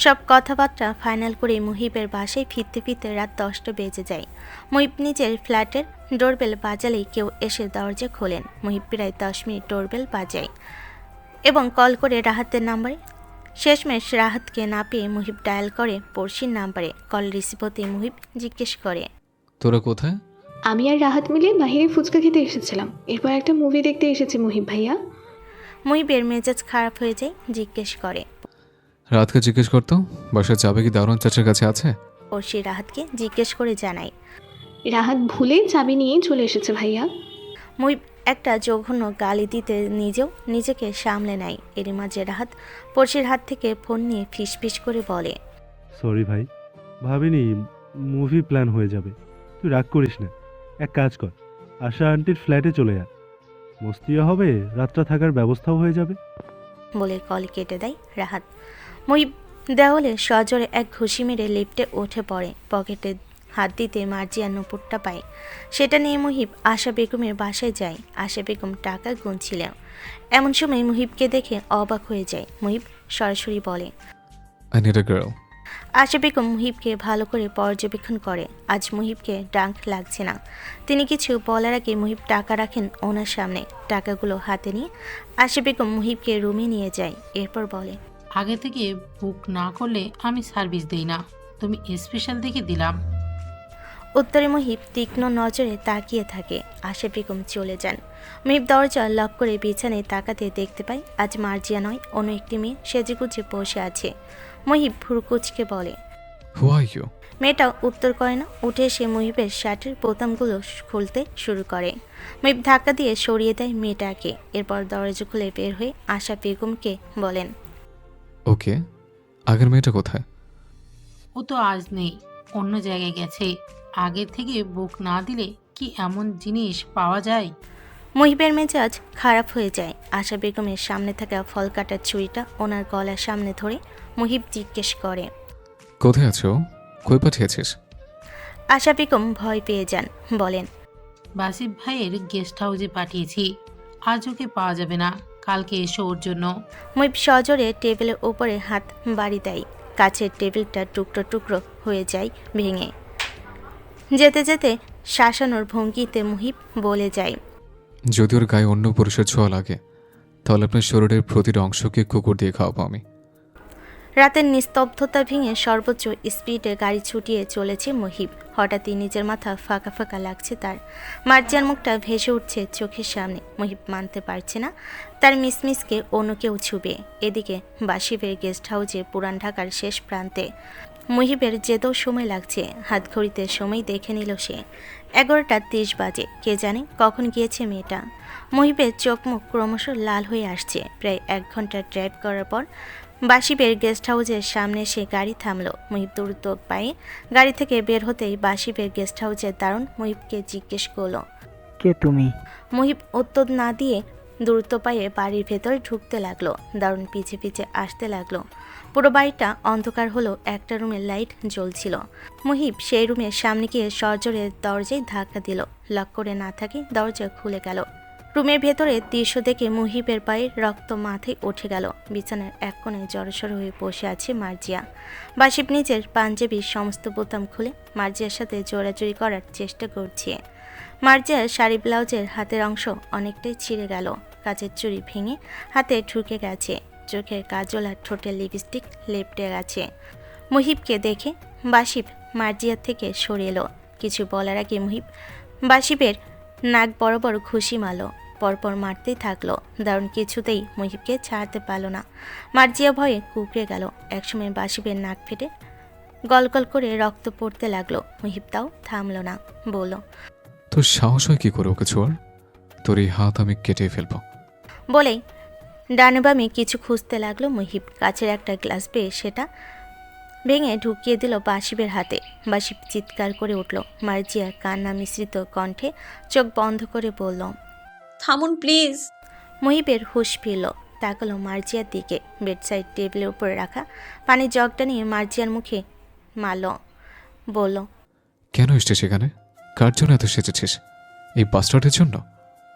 সব কথাবার্তা ফাইনাল করে মুহিবের বাসায় ফিরতে ফিরতে রাত 10টা বেজে যায়। মুহিব নিজের ফ্ল্যাটের ডোরবেল বাজালেই কেউ এসে দরজা খোলেন। মুহিব প্রায় 10 মিনিট ডোরবেল বাজায় এবং কল করে রাহাতের নাম্বারে। শেষমেশ রাহাতকে না পেয়ে মুহিব ডায়াল করে পড়শির নাম্বারে। কল রিসিভ হতে মুহিব জিজ্ঞেস করে, তোরা কোথায়? আমি আর রাহাত মিলে বাইরে ফুচকা খেতে এসেছিলাম, এরপর একটা মুভি দেখতে এসেছি মুহিব ভাইয়া। মুহিবের মেজাজ খারাপ হয়ে যায়, জিজ্ঞেস করে, রাতকে জিজ্ঞেস করতো বাসায় যাবে কি দারুণ চাচার কাছে আছে? পড়শি রাহাতকে জিজ্ঞেস করে জানায়, রাহাত ভুলে চাবি নিয়ে চলে এসেছে ভাইয়া। মুহিব একটা জঘন্য গালি দিতে নিজেও নিজেকে সামলে নেয়। এর মাঝে রাহাত পড়শির হাত থেকে ফোন নিয়ে ফিসফিস করে বলে, সরি ভাই, ভাবিনি মুভি প্ল্যান হয়ে যাবে। তুই রাগ করিস না, এক কাজ কর, আশা আন্টির ফ্ল্যাটে চলে যা, মস্তিও হবে, রাতটা থাকার ব্যবস্থাও হয়ে যাবে। বলে কল কেটে দেয় রাহাত। মুহিব দেওয়ালে সজোরে এক ঘুষি মেরে লিফটে উঠে পড়ে। পকেটে হাত দিতে মার্জিয়ার নুপুরটা পায়। সেটা নিয়ে মুহিব আশা বেগমের বাসায় যায়। আশা বেগম টাকা গুনছিলেন। এমন সময় মুহিবকে দেখে অবাক হয়ে যায়। মুহিব সরাসরি বলে, I need a girl. আশা বেগম মুহিবকে ভালো করে পর্যবেক্ষণ করে। আজ মুহিবকে ডাক লাগছে না। তিনি কিছু বলার আগে মুহিব টাকা রাখেন ওনার সামনে। টাকাগুলো হাতে নিয়ে আশা বেগম মুহিবকে রুমে নিয়ে যায়। এরপর বলে, আগে থেকে বুক না করলে আমি সার্ভিস দেই না, তুমি স্পেশাল দেখে দিলাম। উত্তরে মুহিব তীক্ষ্ণ নজরে তাকিয়ে থাকে। আশা বেগম চলে যান। মুহিব দরজা লক করে বিছানায় তাকাতে দেখতে পায় আজ মার্জিয়া নয়, অন্য একটি মেয়ে সেজেগুজে বসে আছে। মুহিব ভুরুকুচকে বলে, Who are you? মেয়েটা উত্তর করে না। উঠে এসে মুহিবের শার্টের বোতামগুলো খুলতে শুরু করে। মুহিব ধাক্কা দিয়ে সরিয়ে দেয় মেয়েটাকে। এরপর দরজা খুলে বের হয়ে আশা বেগমকে বলেন, ওকে, আগের মেয়েটা কোথায়? ও তো আজ নেই, অন্য জায়গায় গেছে। আগে থেকে বুক না দিলে কি এমন জিনিস পাওয়া যায়? মুহিবের মেজাজ খারাপ হয়ে যায়। আশা বেগমের সামনে থাকা ফল কাটার ছুরিটা ওনার গলার সামনে ধরে মুহিব জিজ্ঞেস করে, কোথায় আছো? কই পাঠিয়েছিস? আশা বেগম ভয় পেয়ে যান, বলেন, বাসিফ ভাইয়ের গেস্ট হাউসে পাঠিয়েছি। আজ ওকে পাওয়া যাবে না, কালকে এসো ওর জন্য। মুহিব সজোরে টেবিলের উপরে হাত বাড়ি দেয়। কাছের টেবিলটা টুকরো টুকরো হয়ে যায় ভেঙে। যেতে যেতে শাসানোর ভঙ্গিতে মুহিব বলে যায়, যদি ওর গায়ে অন্য পুরুষের ছোঁয়া লাগে তাহলে আপনার শরীরের প্রতিটা অংশকে কুকুর দিয়ে খাওয়াবো আমি। রাতের নিস্তব্ধতা ভেঙে সর্বোচ্চ স্পিডে গাড়ি ছুটিয়ে চলেছে মুহিব। হঠাৎই নিজের মাথা ফাঁকা ফাঁকা লাগছে তার। মার্জিয়ার মুখটা ভেসে উঠছে চোখের সামনে। মুহিব মানতে পারছে না তার মিসমিসকে অন্য কেউ ছুবে। এদিকে বাসিফের গেস্ট হাউসে পুরান ঢাকার শেষ প্রান্তে। মুহিবের যেতেও সময় লাগছে। হাত ঘড়িতে সময় দেখে নিল সে। 11:30 বাজে। কে জানে কখন গিয়েছে মেয়েটা। মুহিবের চোখ মুখ ক্রমশ লাল হয়ে আসছে। প্রায় 1 ঘন্টা ড্রাইভ করার পর বাসিফের গেস্ট হাউসের সামনে সে গাড়ি থামলো। মুহিব দ্রুত পায়ে গাড়ি থেকে বের হতেই বাসিফের গেস্ট হাউসের দারুণ মুহিবকে জিজ্ঞেস করলো, কে তুমি? মুহিব উত্তর না দিয়ে দ্রুত পায়ে বাড়ির ভেতর ঢুকতে লাগলো। দারুণ পিছে পিছে আসতে লাগলো। পুরো বাড়িটা অন্ধকার হলো। একটা রুমের লাইট জ্বলছিল। মুহিব সেই রুমের সামনে গিয়ে সজোরে দরজায় ধাক্কা দিল। লক করে না থাকে দরজা খুলে গেল। রুমের ভেতরে দৃশ্য দেখে মুহিবের পায়ে রক্ত মাথায় উঠে গেল। বিছানার এক কোণে জড়সড় হয়ে বসে আছে মার্জিয়া। বাসিফ নিজের পাঞ্জাবির সমস্ত বোতাম খুলে মার্জিয়ার সাথে জোরাজুরি করার চেষ্টা করছে। মার্জিয়ার শাড়ি ব্লাউজের হাতের অংশ অনেকটাই ছিঁড়ে গেল। কাচের চুড়ি ভেঙে হাতে ঢুকে গেছে। চোখের কাজল আর ঠোঁটে লিপস্টিক লেপটে গেছে। মুহিবকে দেখে বাসিফ মার্জিয়ার থেকে সরে এলো। কিছু বলার আগে মুহিব বাসিফের নাক বরাবর ঘুষি মারল। পরপর মারতেই থাকলো। দারুণ কিছুতেই মুহিবকে ছাড়তে পারল না। মার্জিয়া ভয়ে কুঁকড়ে গেল। একসময় বাসিফের নাক ফেটে গলগল করে রক্ত পড়তে লাগলো। মুহিব তাও থামল না, বলল, তোর সাহস হয় কি করে ওকে ছোঁয়ার? তোর এই হাত আমি কেটে ফেলবো। বলেই ডানে বামে কিছু খুঁজতে লাগলো মুহিব। কাছের একটা গ্লাস পেয়ে সেটা ভেঙে ঢুকিয়ে দিল বাসিফের হাতে। বাসিফ চিৎকার করে উঠল। মার্জিয়া কান্না মিশ্রিত কণ্ঠে চোখ বন্ধ করে বলল, থামুন প্লিজ। মুহিবের হুঁশ ফিরল। তাকালো মার্জিয়ার দিকে। বেডসাইড টেবিলের উপরে রাখা পানির জগটা নিয়ে মার্জিয়ার মুখে মারল। বলল, কেন এসছিস সেখানে? কার জন্য এত সেজেছিস? এই বাস্টার্ডের জন্য?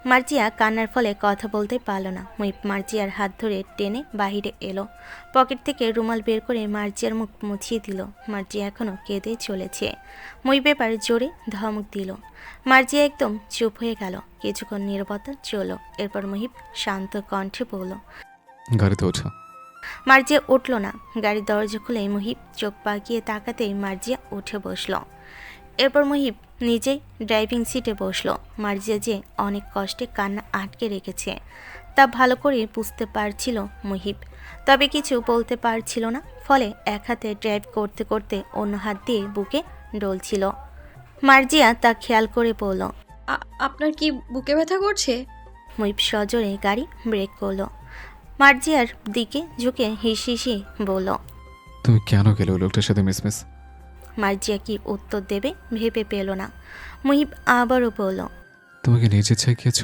মার্জিয়া কান্নার ফলে কথা বলতে পারল না। মুহিব মার্জিয়ার হাত ধরে টেনে বাহিরে এলো। পকেট থেকে রুমাল বের করে মার্জিয়ার মুখ মুছিয়ে দিল। মার্জিয়া এখনও কেঁদেই চলেছে। মুহিব এবার জোরে ধমক দিল। মার্জিয়া একদম চুপ হয়ে গেল। কিছুক্ষণ নীরবতা চলল। এরপর মুহিব শান্ত কণ্ঠে বলল, গাড়িতে ওঠা। মার্জিয়া উঠল না। গাড়ির দরজা খুলে মুহিব চোখ পাকিয়ে তাকাতেই মার্জিয়া উঠে বসল। এরপর মুহিব নিজেই ড্রাইভিং সিটে বসলো। মার্জিয়া যে অনেক কষ্টে কান্না আটকে রেখেছে তা ভালো করে বুঝতে পারছিল মুহিব, তবে কিছু বলতে পারছিল না। ফলে এক হাতে ড্রাইভ করতে করতে অন্য হাত দিয়ে বুকে ডলছিল। মার্জিয়া তা খেয়াল করে বলল, আপনার কি বুকে ব্যথা করছে? মুহিব সজোরে গাড়ি ব্রেক করলো। মার্জিয়ার দিকে ঝুঁকে হিসি বলল, তুমি কেন গেলে ওই লোকটার সাথে মিসমিস? মার্জিয়া কি উত্তর দেবে ভেবে পেল না। মুহিব আবারও বলল, তোমাকে নিজে চাই গিয়েছ?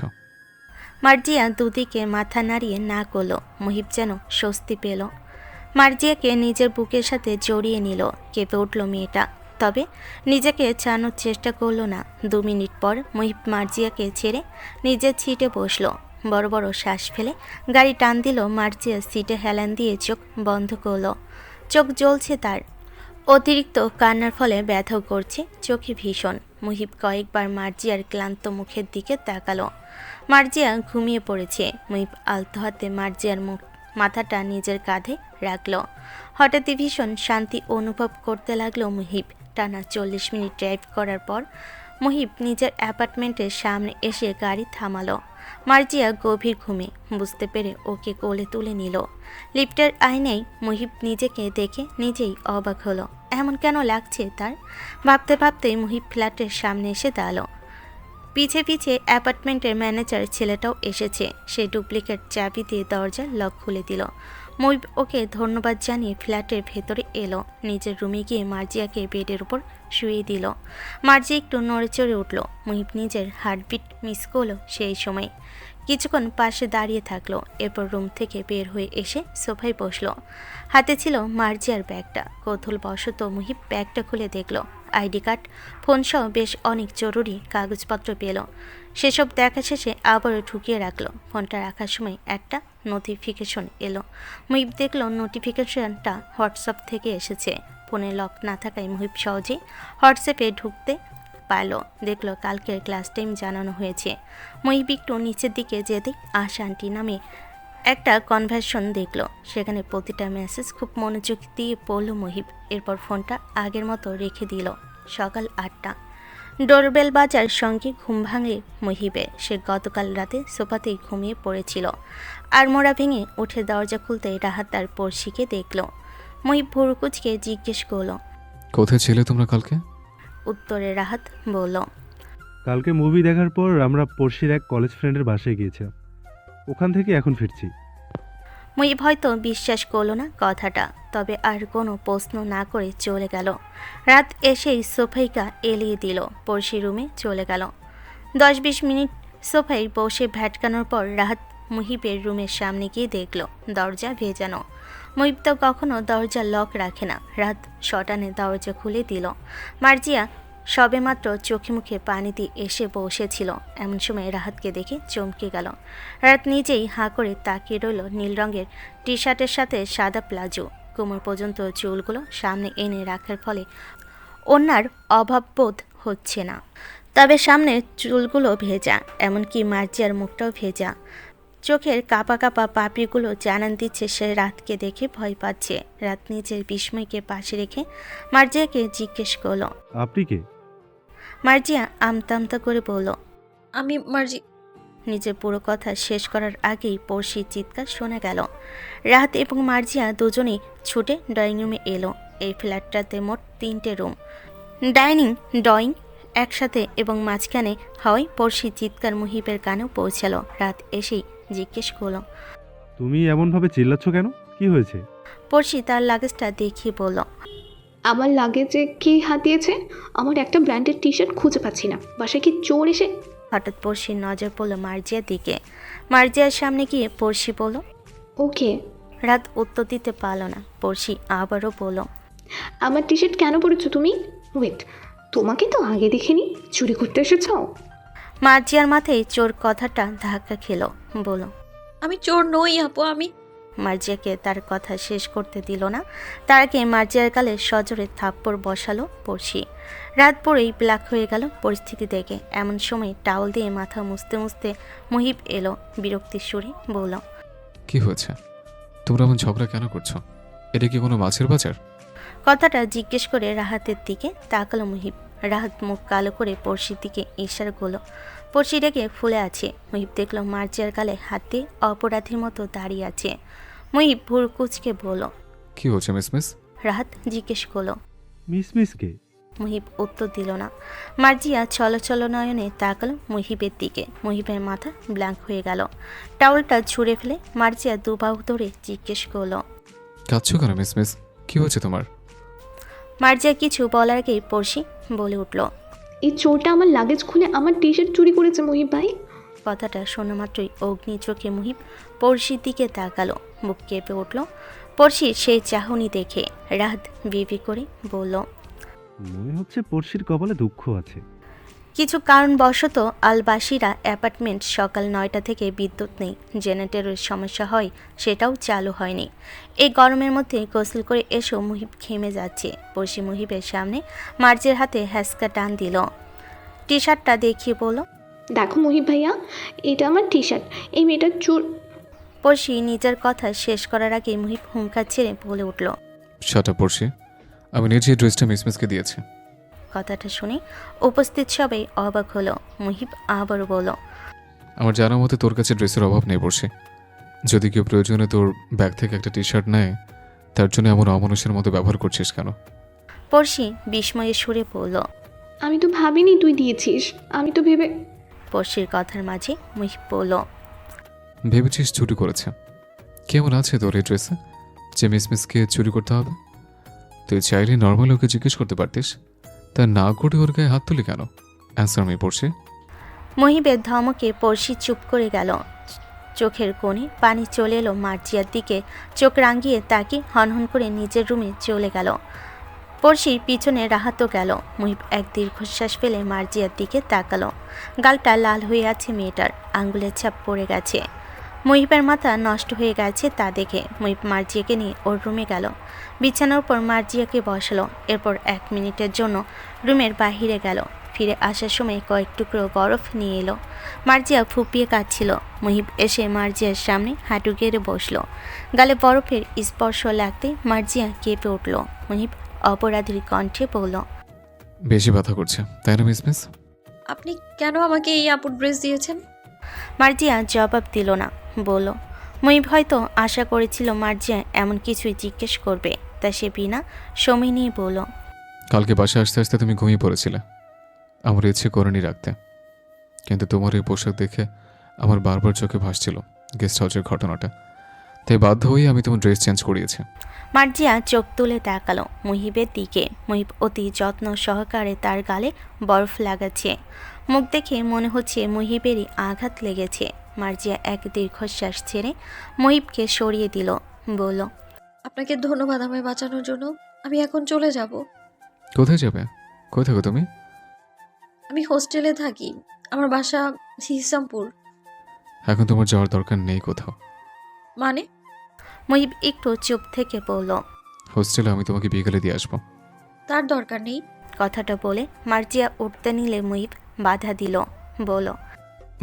মার্জিয়া দুদিকে মাথা নাড়িয়ে না করলো। মুহিব যেন স্বস্তি পেল। মার্জিয়াকে নিজের বুকের সাথে জড়িয়ে নিল। কেঁপে উঠল মেয়েটা, তবে নিজেকে ছাড়ানোর চেষ্টা করলো না। 2 মিনিট পর মুহিব মার্জিয়াকে ছেড়ে নিজের সিটে বসলো। বড় বড় শ্বাস ফেলে গাড়ি টান দিল। মার্জিয়া সিটে হেলান দিয়ে চোখ বন্ধ করলো। চোখ জ্বলছে তার। অতিরিক্ত কান্নার ফলে ব্যথাও করছে চোখে ভীষণ। মুহিব কয়েকবার মার্জিয়ার ক্লান্ত মুখের দিকে তাকালো। মার্জিয়া ঘুমিয়ে পড়েছে। মুহিব আলতো হাতে মার্জিয়ার মাথাটা নিজের কাঁধে রাখলো। হঠাৎই ভীষণ শান্তি অনুভব করতে লাগলো মুহিব। টানা 40 মিনিট ড্রাইভ করার পর মুহিব নিজের অ্যাপার্টমেন্টের সামনে এসে গাড়ি থামালো। মার্জিয়া গভীর ঘুমে। বুঝতে পেরে ওকে কোলে তুলে নিল। লিফটের আয়নায় মুহিব নিজেকে দেখে নিজেই অবাক হলো। এমন কেন লাগছে তার? ভাবতে ভাবতেই মুহিব ফ্ল্যাটের সামনে এসে দাঁড়ালো। পিছে পিছে অ্যাপার্টমেন্টের ম্যানেজার ছেলেটাও এসেছে। সে ডুপ্লিকেট চাবি দিয়ে দরজা লক খুলে দিল। মুহিব ওকে ধন্যবাদ জানিয়ে ফ্ল্যাটের ভেতরে এলো। নিজের রুমে গিয়ে মার্জিয়াকে বেডের উপর শুয়ে দিল। মার্জিয়া একটু নড়ে চড়ে উঠল। মুহিব নিজের হার্টবিট মিস করলো সেই সময়। কিছুক্ষণ পাশে দাঁড়িয়ে থাকলো, এরপর রুম থেকে বের হয়ে এসে সোফায় বসলো। হাতে ছিল মার্জিয়ার ব্যাগটা। কৌতূহলবশত মুহিব ব্যাগটা খুলে দেখলো আইডি কার্ড, ফোনসহ বেশ অনেক জরুরি কাগজপত্র পেল। সেসব দেখা শেষে আবারও ঢুকিয়ে রাখলো। ফোনটা রাখার সময় একটা নোটিফিকেশন এলো। মুহিব দেখলো নোটিফিকেশনটা হোয়াটসঅ্যাপ থেকে এসেছে। ফোনে লক না থাকায় মুহিব সহজেই হোয়াটসঅ্যাপে ঢুকতে পারলো। দেখলো কালকের ক্লাস টাইম জানানো হয়েছে। মুহিব একটু নিচের দিকে যেতে আশা আন্টি নামে একটা কনভারসেশন দেখলো। সেখানে প্রতিটা মেসেজ খুব মনোযোগ দিয়ে পড়ল মুহিব। এরপর ফোনটা আগের মতো রেখে দিল। সকাল 8টা। ডোরবেল বাজার সঙ্গে ঘুম ভাঙলে মুহিবে। সে গতকাল রাতে সোফাতেই ঘুমিয়ে পড়েছিল। আর মোড়া ভেঙে উঠে দরজা খুলতে রাহাত তার পড়শিকে দেখল। মুহিব ভুরুকুচকে জিজ্ঞেস করলো, কোথায় ছিলে তোমরা কালকে? উত্তরে রাহাত বলল, কালকে মুভি দেখার পর আমরা পড়শির এক কলেজ ফ্রেন্ডের বাসায় গিয়েছিলাম, ওখান থেকে এখন ফিরছি। মুহিব হয়তো বিশ্বাস করল না কথাটা, তবে আর কোনো প্রশ্ন না করে চলে গেল। রাত এসেই সোফাইকা এলিয়ে দিল, পড়শি রুমে চলে গেল। 10-20 মিনিট সোফায় বসে ভ্যাটকানোর পর রাহাত মুহিবের রুমের সামনে গিয়ে দেখল দরজা ভেজানো। মুহিব তো কখনো দরজা লক রাখে না। রাত শটানে দরজা খুলে দিল। মার্জিয়া সবেমাত্র চোখে মুখে পানি দিয়ে এসে বসেছিল। এমন সময় রাহাতকে দেখে চমকে গেল। রাত নিজেই হাঁ করে তাকিয়ে রইল নীল রঙের টি শার্টের সাথে সাদা প্লাজো। কোমর পর্যন্ত চুলগুলো সামনে এনে রাখার ফলে ওনার অভাববোধ হচ্ছে না, তবে সামনে চুলগুলো ভেজা, এমনকি মার্জিয়ার মুখটাও ভেজা। চোখের কাপা কাপা পাপড়িগুলো জানান দিচ্ছে সে রাতকে দেখে ভয় পাচ্ছে। রাত নিজের বিস্ময়কে পাশে রেখে মার্জিয়াকে জিজ্ঞেস করলো, আপনি কে? মার্জিয়া আমতা করে বলল, আমি মার্জি। নিজের পুরো কথা শেষ করার আগেই পড়শির চিৎকার শোনা গেল। রাহাত এবং মার্জিয়া দুজনেই ছুটে ড্রয়িং রুমে এলো। এই ফ্ল্যাটটাতে মোট 3টে রুম, ডাইনিং ড্রয়িং একসাথে এবং মাঝখানে হওয়ায় পড়শির চিৎকার মুহিবের কানেও পৌঁছালো। রাত এসেই জিজ্ঞেস করলো, তুমি এমনভাবে চিল্লাচ্ছ কেন? কি হয়েছে? পড়শি তার লাগেজটা দেখিয়ে বলল, আমার লাগেজে কে হাত দিয়েছে? আমার একটা ব্র্যান্ডেড টি শার্ট খুঁজে পাচ্ছি না, বাসায় কি চোর এসে? হঠাৎ পড়শির নজর পড়ল মার্জিয়ার দিকে। মার্জিয়ার সামনে গিয়ে পড়শি বলল, ওকে। রাত উত্তর দিতে পারল না। পড়শি আবারও বলল, আমার টি শার্ট কেন পরেছো তুমি? ওয়েট, তোমাকে তো আগে দেখিনি, চুরি করতে এসেছ? মার্জিয়ার মাথায় চোর কথাটা ধাক্কা খেলো। বলল, আমি চোর নই আপু, আমি। মার্জিয়াকে তার কথা শেষ করতে দিল না। তার আগে মার্জিয়ার গালে সজোরে থাপ্পড় বসালো পড়শি। রাত পরেই ব্ল্যাক হয়ে গেল পরিস্থিতি দেখে। এমন সময় টাওয়াল দিয়ে মাথা মুছতে মুছতে মুহিব এলো। বিরক্তির সুরে বলল, কি হয়েছে? তোমরা এমন ঝগড়া কেন করছো? এটা কি কোনো মাছের বাজার? কথাটা জিজ্ঞেস করে রাহাতের দিকে তাকালো মুহিব। রাহাত মুখ কালো করে পড়শির দিকে ইশারা করলো। পড়শি রেগে ফুলে আছে। মুহিব দেখলো মার্জিয়ার গালে হাত দিয়ে অপরাধীর মতো দাঁড়িয়ে আছে। মুহিব ভুর কুচকে বলল, কি হচ্ছে মিস? রাহাত জিজ্ঞেস করলো, মিসকে? মুহিব উত্তর দিল না। মার্জিয়া চল নয়নে তাকালো মুহিবের দিকে। মুহিবের মাথা ব্ল্যাঙ্ক হয়ে গেল। টাওয়ালটা ছুঁড়ে ফেলে মার্জিয়া দুবাহু ধরে জিজ্ঞেস করলো, কাঁদছো কেন মিস? কি হচ্ছে তোমার? মার্জিয়া কিছু বলার আগেই পড়শি বলে উঠল, এই চোরটা আমার লাগেজ খুলে আমার টি শার্ট চুরি করেছে মুহিব ভাই। কথাটা শোনা মাত্রই অগ্নি চোখে মুহিব পড়শির দিকে তাকালো। মুখ কেঁপে উঠল পড়শির সেই চাহনি দেখে। রাত বিবি করে বলল, মনে হচ্ছে পড়শির কপালে দুঃখ আছে। কিছু কারণবশত আলবাসিরা অ্যাপার্টমেন্ট সকাল 9টা থেকে বিদ্যুৎ নেই। জেনারেটরের সমস্যা হয়, সেটাও চালু হয়নি। এই গরমের মধ্যে গোসল করে এসেও মুহিব ঘেমে যাচ্ছে। পড়শি মুহিবের সামনে মার্জের হাতে হ্যাসকা টান দিল। টি শার্টটা দেখিয়ে বলল, দেখো মুহিব ভাইয়া, এটা আমার টি শার্ট, এই মেয়েটার চোর। পড়শি নিজের কথা শেষ করার আগে মুহিব হুঙ্কার ছেড়ে বলে উঠল, শাট আপ পড়শি, আমি নিজে এই ড্রেসটা মিসকে দিয়েছি। কথাটা শুনে উপস্থিত সবাই অবাক হলো। মুহিব আবারও বলল, আমার জানার মতে তোর কাছে ড্রেসের অভাব নেই পড়শি। যদি কেউ প্রয়োজনে তোর ব্যাগ থেকে একটা টি শার্ট নেয়, তার জন্য এমন অমানুষের মতো ব্যবহার করছিস কেন? পড়শি বিস্ময়ের সুরে বলল, আমি তো ভাবিনি তুই দিয়েছিস, আমি তো ভেবে। পড়শির কথার মাঝে মুহিব বলল, ভেবেছিস চুরি করেছে? কেমন আছে তোর এই ড্রেসে যে মিসকে চুরি করতে হবে? তুই চাইলে নর্মাল ওকে জিজ্ঞেস করতে পারতিস, তা না করে ওর গায়ে হাত তুলি কেন? অ্যান্সার মি পড়শি। মহিবের ধমকে পড়শি চুপ করে গেল। চোখের কোণে পানি চলে এলো মার্জিয়ার দিকে। চোখ রাঙিয়ে তাকে হনহন করে নিজের রুমে চলে গেল। পড়শির পিছনে রাহাতও গেল। মহিব এক দীর্ঘশ্বাস ফেলে মার্জিয়ার দিকে তাকালো। গালটা লাল হয়ে আছে মেয়েটার, আঙ্গুলের ছাপ পড়ে গেছে। মহিবের মাথা নষ্ট হয়ে গেছে তা দেখে মহিব মার্জিয়াকে নিয়ে ওর রুমে গেল। বিছানার উপর মার্জিয়াকে বসালো। এরপর 1 মিনিটের জন্য রুমের বাহিরে গেল। ফিরে আসার সময় কয়েক টুকরো বরফ নিয়ে এলো। মার্জিয়া ফুপিয়ে কাঁদছিল। মহিব এসে মার্জিয়ার সামনে হাঁটু গেড়ে বসলো। গালে বরফের স্পর্শ লাগতে মার্জিয়া কেঁপে উঠল। মহিব অপরাধীর কণ্ঠে বলল, বেশি ব্যথা করছে তাই না মিস? আপনি কেন আমাকে এই আপুর ড্রেস দিয়েছেন? মার্জিয়া জবাব দিল না, বলল। মহিব হয়তো আশা করেছিল মার্জিয়া এমন কিছুই জিজ্ঞেস করবে, তা সে বিনা সময় নিয়ে বলল, কালকে বাসায় আসতে আসতে তুমি ঘুমিয়ে পড়েছিলে। আমার ইচ্ছে করেনি রাখতে, কিন্তু তোমার এই পোশাক দেখে আমার বারবার চোখে ভাসছিল গেস্ট হাউসের ঘটনাটা, তাই বাধ্য হয়ে আমি তোমার ড্রেস চেঞ্জ করিয়েছি। মার্জিয়া চোখ তুলে তাকালো মহিবের দিকে। মহিব অতি যত্ন সহকারে তার গালে বরফ লাগাচ্ছে। মুখ দেখে মনে হচ্ছে মহিবেরই আঘাত লেগেছে। মার্জিয়া এক দীর্ঘশ্বাস ছেড়ে মহিবকে সরিয়ে দিল, বলল, আপনাকে ধন্যবাদ আমায় বাঁচানোর জন্য। আমি এখন চলে যাব। কোথায় যাবে? কোথায় থাকো তুমি? আমি হোস্টেলে থাকি। আমার বাসা হিসামপুর। এখন তোমার যাওয়ার দরকার নেই কোথাও। মানে? মহিব একটু চুপ থেকে বলল, হোস্টেলে আমি তোমাকে বিকেলে দিয়ে আসবো। তার দরকার নেই। কথাটা বলে মার্জিয়া উঠতে নিলে মহিব বাধা দিল, বলল,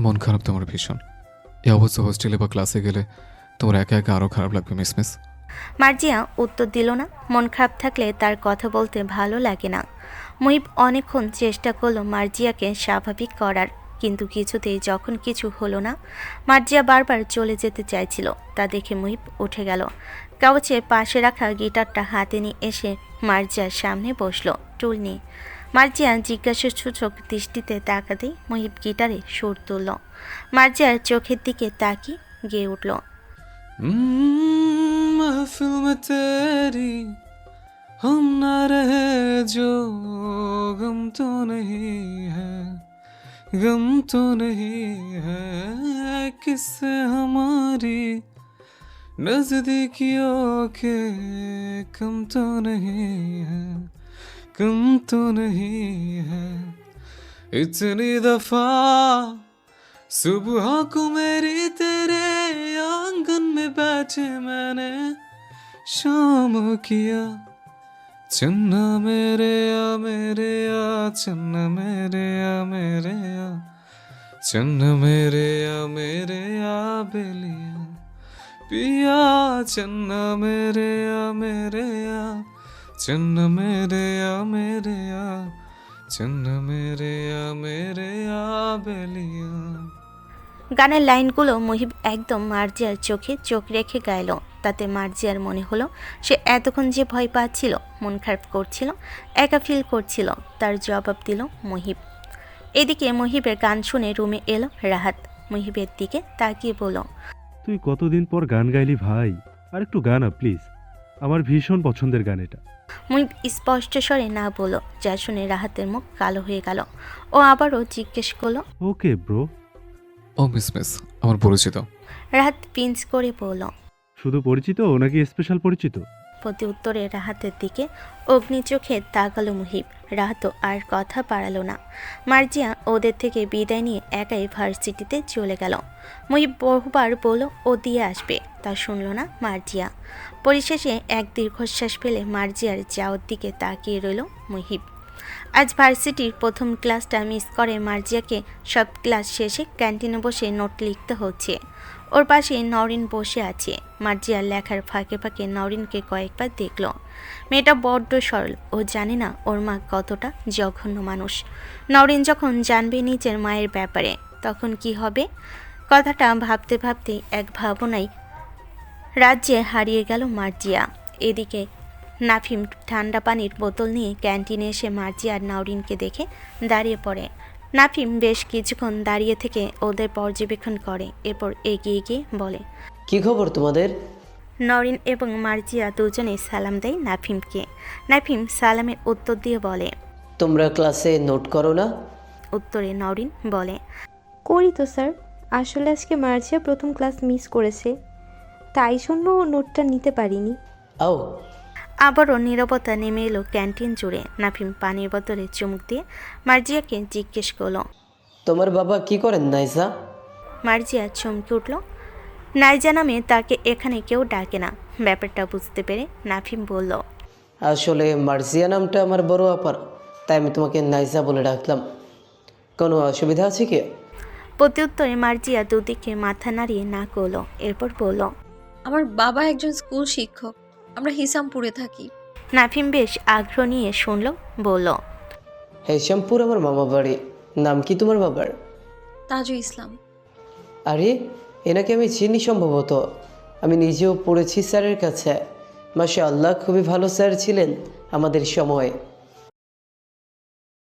মন খারাপ তোমার ভীষণ। এই অবস্থা হোস্টেলে বা ক্লাসে গেলে তোমার একা একা আরও খারাপ লাগবে মিস। মার্জিয়া উত্তর দিল না। মন খারাপ থাকলে তার কথা বলতে ভালো লাগে না। মহিব অনেকক্ষণ চেষ্টা করলো মার্জিয়াকে স্বাভাবিক করার, কিন্তু কিছুতেই যখন কিছু হলো না, মার্জিয়া বারবার চলে যেতে চাইছিল। তা দেখে মহিব উঠে গেল। কাউচে পাশে রাখা গিটারটা হাতে নিয়ে এসে মার্জিয়ার সামনে বসলো টুল নিয়ে। মার্জিয়া জিজ্ঞাসাসূচক দৃষ্টিতে তাকাতেই মহিব গিটারে সুর তুলল। মার্জিয়ার চোখের দিকে তাকিয়ে গেয়ে উঠল, महफिल में तेरी हम ना रहे जो गम तो नहीं है, गम तो नहीं है किससे हमारी नजदीकियों के, कम तो नहीं है, कम तो नहीं है। इतनी दफा सुबह को मेरी तेरे आंगन में बैठे मैंने शाम किया। चन्ना मेरे या चन्ना मेरे या चन्ना मेरे या बेलिया पिया। चन्ना मेरे या चन्ना मेरे या चन्ना मेरे या बेलिया। গানের লাইনগুলো মহিব একদম মার্জিয়ার চোখে চোখ রেখে গাইল। তাতে মার্জিয়ার মনে হলো সে এতক্ষণ যে ভয় পাচ্ছিল, মন খারাপ করছিল, একা ফিল করছিল, তার জবাব দিল মহিব। এদিকে মহিবের গান শুনে রুমে এলো রাহাত। মহিবের দিকে তাকিয়ে বলল, তুই কতদিন পর গান গাইলি ভাই, আর একটু গান না প্লিজ, আমার ভীষণ পছন্দের গান এটা। মহিব স্পষ্ট স্বরে না বলল, যা শুনে রাহাতের মুখ কালো হয়ে গেল। ও আবারও জিজ্ঞেস করলো, ওকে ব্রো। ও মিস আমার পরিচিত। রাহাত পিঞ্চ করে বলল, শুধু পরিচিত নাকি স্পেশাল পরিচিত? প্রতি উত্তরে রাহাতের দিকে অগ্নি চোখে তাকালো মুহিব। রাহাতও আর কথা বাড়ালো না। মার্জিয়া ওদের থেকে বিদায় নিয়ে একাই ভার্সিটিতে চলে গেল। মুহিব বহুবার বলল ও দিয়ে আসবে, তা শুনল না মার্জিয়া। পরিশেষে এক দীর্ঘশ্বাস ফেলে মার্জিয়ার যাওয়ার দিকে তাকিয়ে রইল মুহিব। আজ ভার্সিটির প্রথম ক্লাসটা মিস করে মার্জিয়াকে। সব ক্লাস শেষে ক্যান্টিনে বসে নোট লিখতে হচ্ছে। ওর পাশে নওরিন বসে আছে। মার্জিয়া লেখার ফাঁকে ফাঁকে নওরিনকে কয়েকবার দেখল। মেয়েটা বড্ড সরল। ও জানে না ওর মা কতটা জঘন্য মানুষ। নওরিন যখন জানবে নিজের মায়ের ব্যাপারে, তখন কি হবে? কথাটা ভাবতে ভাবতে এক ভাবনায় রাজ্যে হারিয়ে গেল মার্জিয়া। এদিকে নাফিম ঠান্ডা পানির বোতল নিয়ে ক্যান্টিনে এসে মার্জিয়া আর নওরিনকে দেখে দাঁড়িয়ে পড়ে। নাফিম বেশ কিছুক্ষণ দাঁড়িয়ে থেকে ওদের পর্যবেক্ষণ করে, এরপর এগিয়ে গিয়ে বলে, কি খবর তোমাদের? নওরিন এবং মার্জিয়া দুজনে সালাম দেয় নাফিমকে। নাফিম সালামের উত্তর দিয়ে বলে, তোমরা ক্লাসে নোট করো না? উত্তরে নওরিন বলে, করি তো স্যার, আসলে আজকে মার্জিয়া প্রথম ক্লাস মিস করেছে, তাই জন্য নোটটা নিতে পারিনি। ও আবারও নীরবতা নেমে এলো ক্যান্টিন জুড়ে। নাফিম পানির বোতলে চুমুক দিয়ে মার্জিয়াকে জিজ্ঞেস করলো, তোমার বাবা কি করেন নাইজা? মার্জিয়া চমকে উঠল। নাইজা নামে তাকে এখানে কেউ ডাকে না। ব্যাপারটা বুঝতে পেরে নাফিম বলল, আসলে মার্জিয়া নামটা আমার বড় আপার, তাই আমি তোমাকে নাইজা বলে ডাকলাম। কোনো অসুবিধা আছে কি? প্রত্যুত্তরে মার্জিয়া দুদিকে মাথা নাড়িয়ে না করলো। এরপর বলল, আমার বাবা একজন স্কুল শিক্ষক, আমরা হিসামপুরে থাকি। নাফিম বেশ আগ্রহ নিয়ে শুনল, বলল, হেশামপুর আমার মামা বাড়ি। নাম কি তোমার বাবার? তাজু ইসলাম। আরে এনাকে আমি চিনি সম্ভবত, আমি নিজেও পড়েছি স্যারের কাছে। মাশাআল্লাহ, খুবই ভালো স্যার ছিলেন আমাদের সময়।